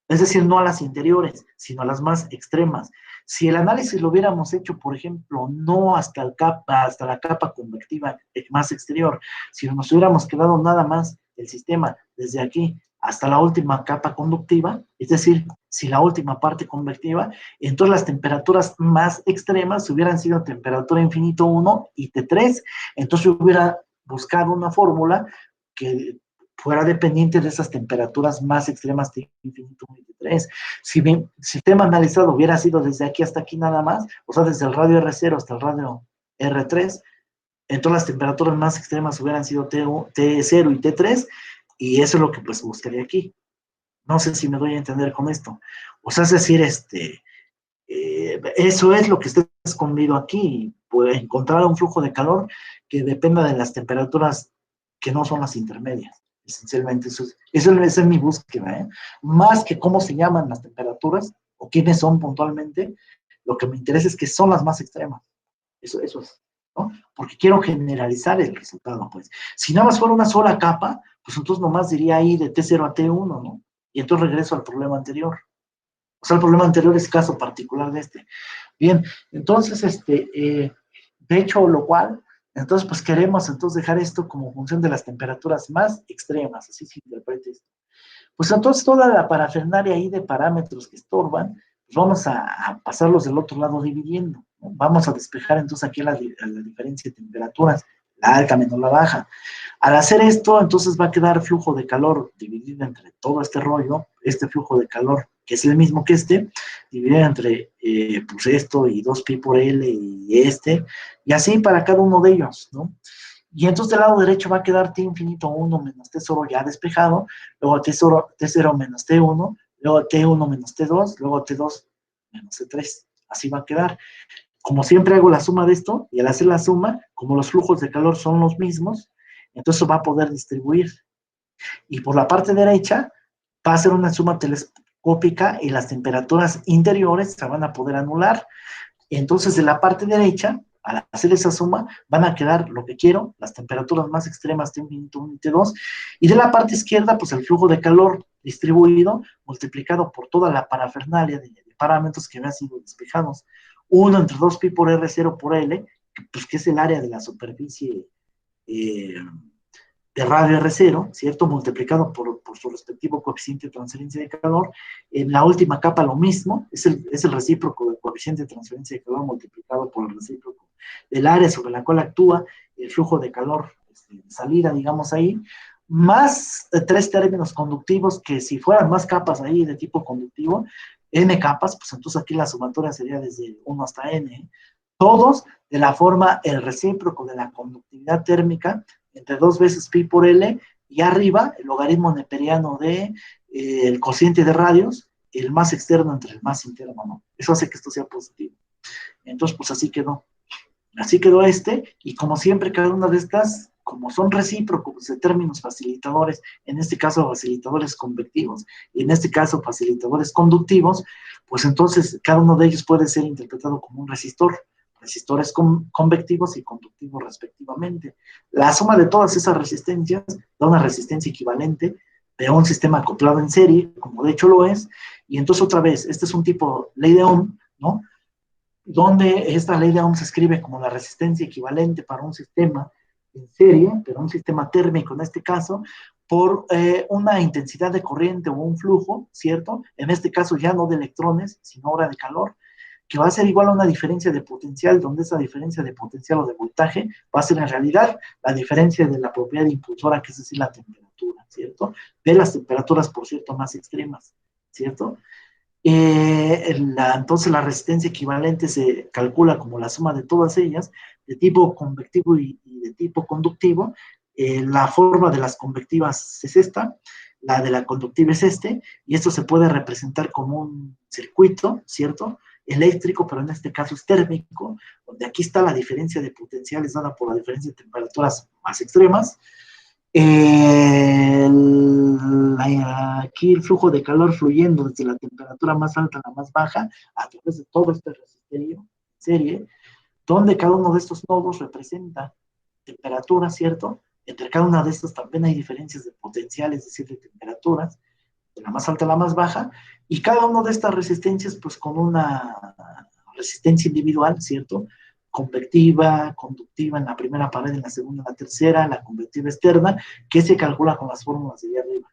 es decir, no a las interiores, sino a las más extremas. Si el análisis lo hubiéramos hecho, por ejemplo, no hasta la capa convectiva más exterior, si nos hubiéramos quedado nada más el sistema desde aquí hasta la última capa conductiva, es decir, si la última parte convectiva, entonces las temperaturas más extremas hubieran sido temperatura infinito 1 y T3, entonces hubiera buscado una fórmula que fuera dependiente de esas temperaturas más extremas de infinito 1 y T3. Si mi sistema analizado hubiera sido desde aquí hasta aquí nada más, o sea, desde el radio R0 hasta el radio R3, entonces las temperaturas más extremas hubieran sido T0 y T3, y eso es lo que pues buscaría aquí. No sé si me doy a entender con esto. O sea, es decir, eso es lo que está escondido aquí, pues encontrar un flujo de calor que dependa de las temperaturas que no son las intermedias. Esencialmente esa es mi búsqueda, ¿eh? Más que cómo se llaman las temperaturas o quiénes son puntualmente, lo que me interesa es que son las más extremas. Eso es, ¿no? Porque quiero generalizar el resultado, pues. Si nada más fuera una sola capa, pues entonces nomás diría ahí de T0 a T1, ¿no? Y entonces regreso al problema anterior. O sea, el problema anterior es caso particular de este. Bien, entonces, de hecho, lo cual, entonces, pues queremos entonces dejar esto como función de las temperaturas más extremas, así se interpreta esto. Pues entonces toda la parafernalia ahí de parámetros que estorban, pues vamos a pasarlos del otro lado dividiendo, ¿no? Vamos a despejar entonces aquí la diferencia de temperaturas, la alta menos la baja. Al hacer esto, entonces va a quedar flujo de calor dividido entre todo este rollo, este flujo de calor, que es el mismo que dividido entre pues esto y 2pi por L y y así para cada uno de ellos, ¿no? Y entonces del lado derecho va a quedar T infinito 1 menos T0 ya despejado, luego T0 menos T1, luego T1 menos T2, luego T2 menos T3, así va a quedar. como siempre hago la suma de esto, y al hacer la suma, como los flujos de calor son los mismos, entonces va a poder distribuir. Y por la parte derecha va a ser una suma telescópica y las temperaturas interiores se van a poder anular. Entonces, de la parte derecha, al hacer esa suma, van a quedar lo que quiero, las temperaturas más extremas T1, T1 y T2, y de la parte izquierda, pues el flujo de calor distribuido, multiplicado por toda la parafernalia de parámetros que habían sido despejados. 1 entre 2pi por R0 por L, pues que es el área de la superficie de radio R0, ¿cierto? Multiplicado por su respectivo coeficiente de transferencia de calor. En la última capa lo mismo, es el recíproco del coeficiente de transferencia de calor multiplicado por el recíproco del área sobre la cual actúa el flujo de calor de salida, digamos ahí, más 3 términos conductivos que si fueran más capas ahí de tipo conductivo, n capas, pues entonces aquí la sumatoria sería desde 1 hasta n, todos de la forma el recíproco de la conductividad térmica entre 2 veces pi por L, y arriba el logaritmo neperiano de el cociente de radios, el más externo entre el más interno, ¿no? Eso hace que esto sea positivo. Entonces, pues así quedó. Así quedó y como siempre, cada una de estas, como son recíprocos de términos facilitadores, en este caso facilitadores convectivos, y en este caso facilitadores conductivos, pues entonces cada uno de ellos puede ser interpretado como un resistores convectivos y conductivos respectivamente. La suma de todas esas resistencias da una resistencia equivalente de un sistema acoplado en serie, como de hecho lo es, y entonces otra vez, este es un tipo ley de Ohm, ¿no? Donde esta ley de Ohm se escribe como la resistencia equivalente para un sistema en serie, pero un sistema térmico en este caso, por una intensidad de corriente o un flujo, ¿cierto? En este caso ya no de electrones, sino ahora de calor, que va a ser igual a una diferencia de potencial, donde esa diferencia de potencial o de voltaje va a ser en realidad la diferencia de la propiedad impulsora, que es decir, la temperatura, ¿cierto? De las temperaturas, por cierto, más extremas, ¿cierto? Entonces la resistencia equivalente se calcula como la suma de todas ellas, de tipo convectivo y de tipo conductivo. La forma de las convectivas es esta, la de la conductiva es y esto se puede representar como un circuito, ¿cierto?, eléctrico, pero en este caso es térmico, donde aquí está la diferencia de potenciales dada por la diferencia de temperaturas más extremas. Aquí el flujo de calor fluyendo desde la temperatura más alta a la más baja, a través de todo este resisterio en serie, donde cada uno de estos nodos representa temperatura, ¿cierto? Entre cada una de estas también hay diferencias de potenciales, es decir, de temperaturas, de la más alta a la más baja, y cada una de estas resistencias, pues con una resistencia individual, ¿cierto? Convectiva, conductiva en la primera pared, en la segunda, en la tercera, la convectiva externa, que se calcula con las fórmulas de ahí arriba.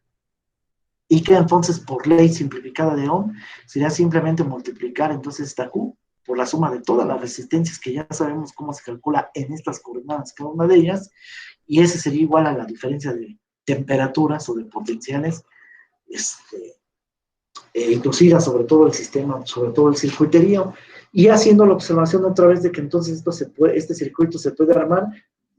Y que entonces, por ley simplificada de Ohm, sería simplemente multiplicar entonces esta Q por la suma de todas las resistencias que ya sabemos cómo se calcula en estas coordenadas, cada una de ellas, y ese sería igual a la diferencia de temperaturas o de potenciales inducidas sobre todo el sistema, sobre todo el circuiterío, y haciendo la observación otra vez de que entonces este circuito se puede armar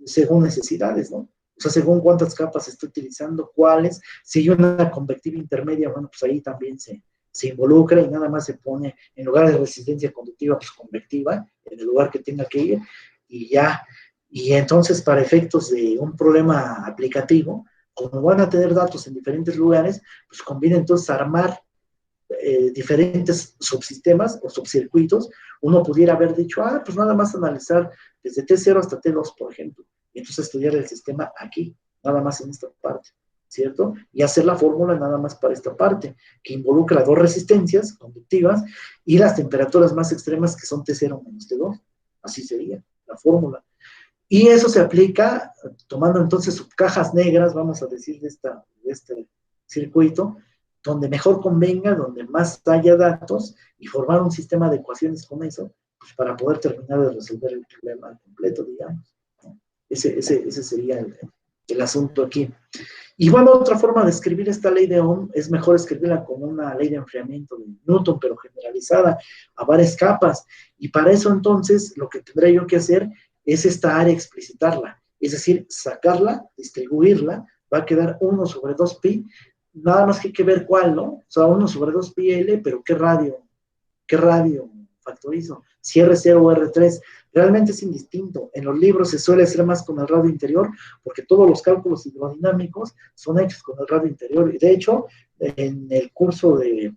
según necesidades, ¿no? O sea, según cuántas capas se está utilizando, cuáles. Si hay una convectiva intermedia, bueno, pues ahí también se involucra y nada más se pone, en lugar de resistencia conductiva, pues convectiva, en el lugar que tenga que ir, y ya. Y entonces, para efectos de un problema aplicativo, como van a tener datos en diferentes lugares, pues conviene entonces armar diferentes subsistemas o subcircuitos. Uno pudiera haber dicho, pues nada más analizar desde T0 hasta T2, por ejemplo, y entonces estudiar el sistema aquí, nada más en esta parte, ¿cierto? Y hacer la fórmula nada más para esta parte, que involucra dos resistencias conductivas y las temperaturas más extremas, que son T0 menos T2. Así sería la fórmula. Y eso se aplica tomando entonces subcajas negras, vamos a decir, de este circuito, donde mejor convenga, donde más haya datos, y formar un sistema de ecuaciones con eso, pues para poder terminar de resolver el problema completo, digamos, ¿no? Ese sería el asunto aquí. Y bueno, otra forma de escribir esta ley de Ohm es mejor escribirla como una ley de enfriamiento de Newton, pero generalizada a varias capas. Y para eso entonces lo que tendré yo que hacer es esta área explicitarla, es decir, sacarla, distribuirla, va a quedar 1 sobre 2pi, nada más que hay que ver cuál, ¿no? O sea, 1 sobre 2pi L, pero ¿qué radio factorizo, si R0 o R3, realmente es indistinto. En los libros se suele hacer más con el radio interior, porque todos los cálculos hidrodinámicos son hechos con el radio interior, y de hecho, en el curso de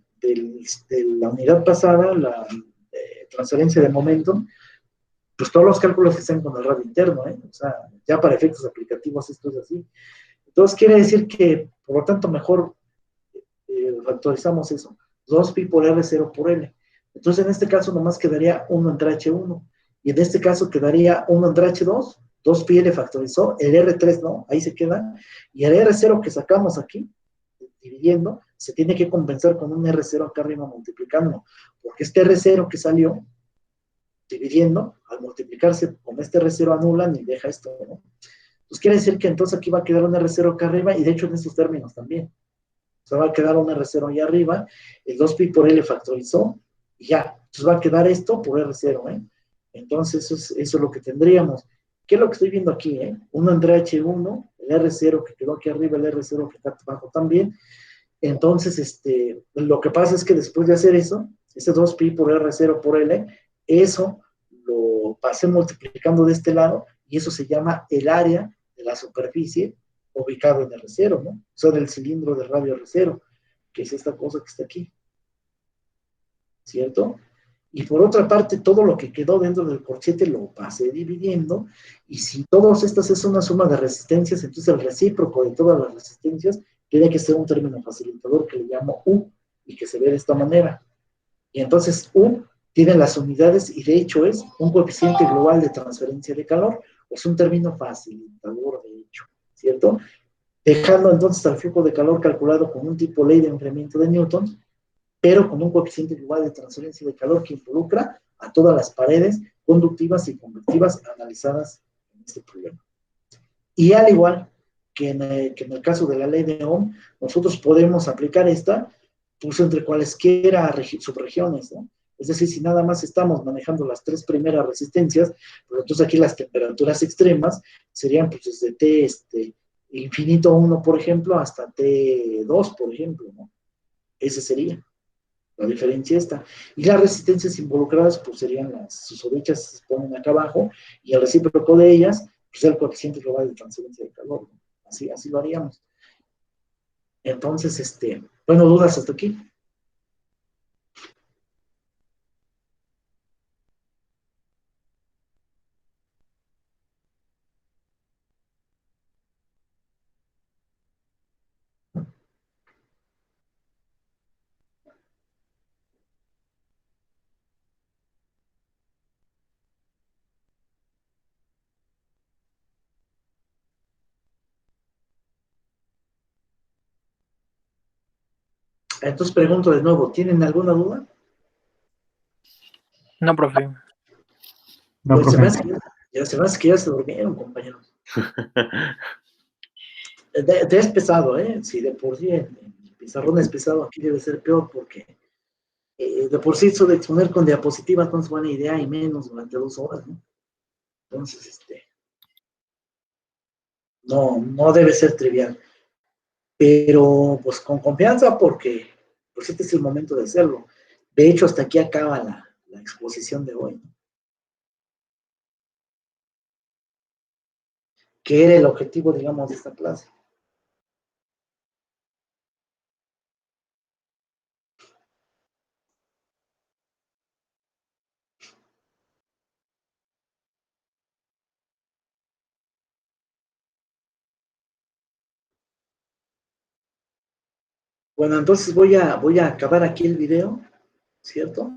la unidad pasada, la transferencia de momentum, pues todos los cálculos se hacen con el radio interno, o sea, ya para efectos aplicativos esto es así. Entonces quiere decir que, por lo tanto, mejor factorizamos eso, 2pi por R0 por L. Entonces en este caso nomás quedaría 1 entre H1, y en este caso quedaría 1 entre H2, 2pi L factorizó, el R3 no, ahí se queda, y el R0 que sacamos aquí, dividiendo, se tiene que compensar con un R0 acá arriba multiplicando, porque este R0 que salió, dividiendo, al multiplicarse con este R0 anulan y deja esto, ¿no? Pues quiere decir que entonces aquí va a quedar un R0 acá arriba, y de hecho en estos términos también. O sea, va a quedar un R0 ahí arriba, el 2pi por L factorizó, y ya. Entonces va a quedar esto por R0, Entonces eso es lo que tendríamos. ¿Qué es lo que estoy viendo aquí, 1 entre H1, el R0 que quedó aquí arriba, el R0 que está abajo también. Entonces, lo que pasa es que después de hacer eso, ese 2pi por R0 por L, eso lo pasé multiplicando de este lado, y eso se llama el área de la superficie ubicado en R0, ¿no? O sea, del cilindro de radio R0, que es esta cosa que está aquí. ¿Cierto? Y por otra parte, todo lo que quedó dentro del corchete lo pasé dividiendo, y si todas estas es una suma de resistencias, entonces el recíproco de todas las resistencias tiene que ser un término facilitador que le llamo U, y que se ve de esta manera. Y entonces U tiene las unidades, y de hecho es un coeficiente global de transferencia de calor, o es un término facilitador, de hecho, ¿cierto? Dejando entonces al flujo de calor calculado con un tipo ley de enfriamiento de Newton, pero con un coeficiente global de transferencia de calor que involucra a todas las paredes conductivas y convectivas analizadas en este problema. Y al igual que en el caso de la ley de Ohm, nosotros podemos aplicar esta, pues entre cualesquiera subregiones, ¿no? Es decir, si nada más estamos manejando las 3 primeras resistencias, pues entonces aquí las temperaturas extremas serían pues desde T infinito 1, por ejemplo, hasta T2, por ejemplo, ¿no? Ese sería la diferencia esta. Y las resistencias involucradas, pues serían las susodichas, se ponen acá abajo, y el recíproco de ellas, pues el coeficiente global de transferencia de calor, ¿no? Así lo haríamos. Entonces, bueno, dudas hasta aquí. Entonces pregunto de nuevo, ¿tienen alguna duda? No, profe. No, Pues se me profe. hace se me hace que ya se durmieron, compañeros. Es pesado, si de por sí el pizarrón es pesado, aquí debe ser peor, porque de por sí eso de exponer con diapositivas no es buena idea, y menos durante 2 horas, ¿no? Entonces, no debe ser trivial. Pero pues con confianza, porque pues este es el momento de hacerlo. De hecho, hasta aquí acaba la exposición de hoy, ¿no? Que era el objetivo, digamos, de esta clase. Bueno, entonces voy a acabar aquí el video, ¿cierto?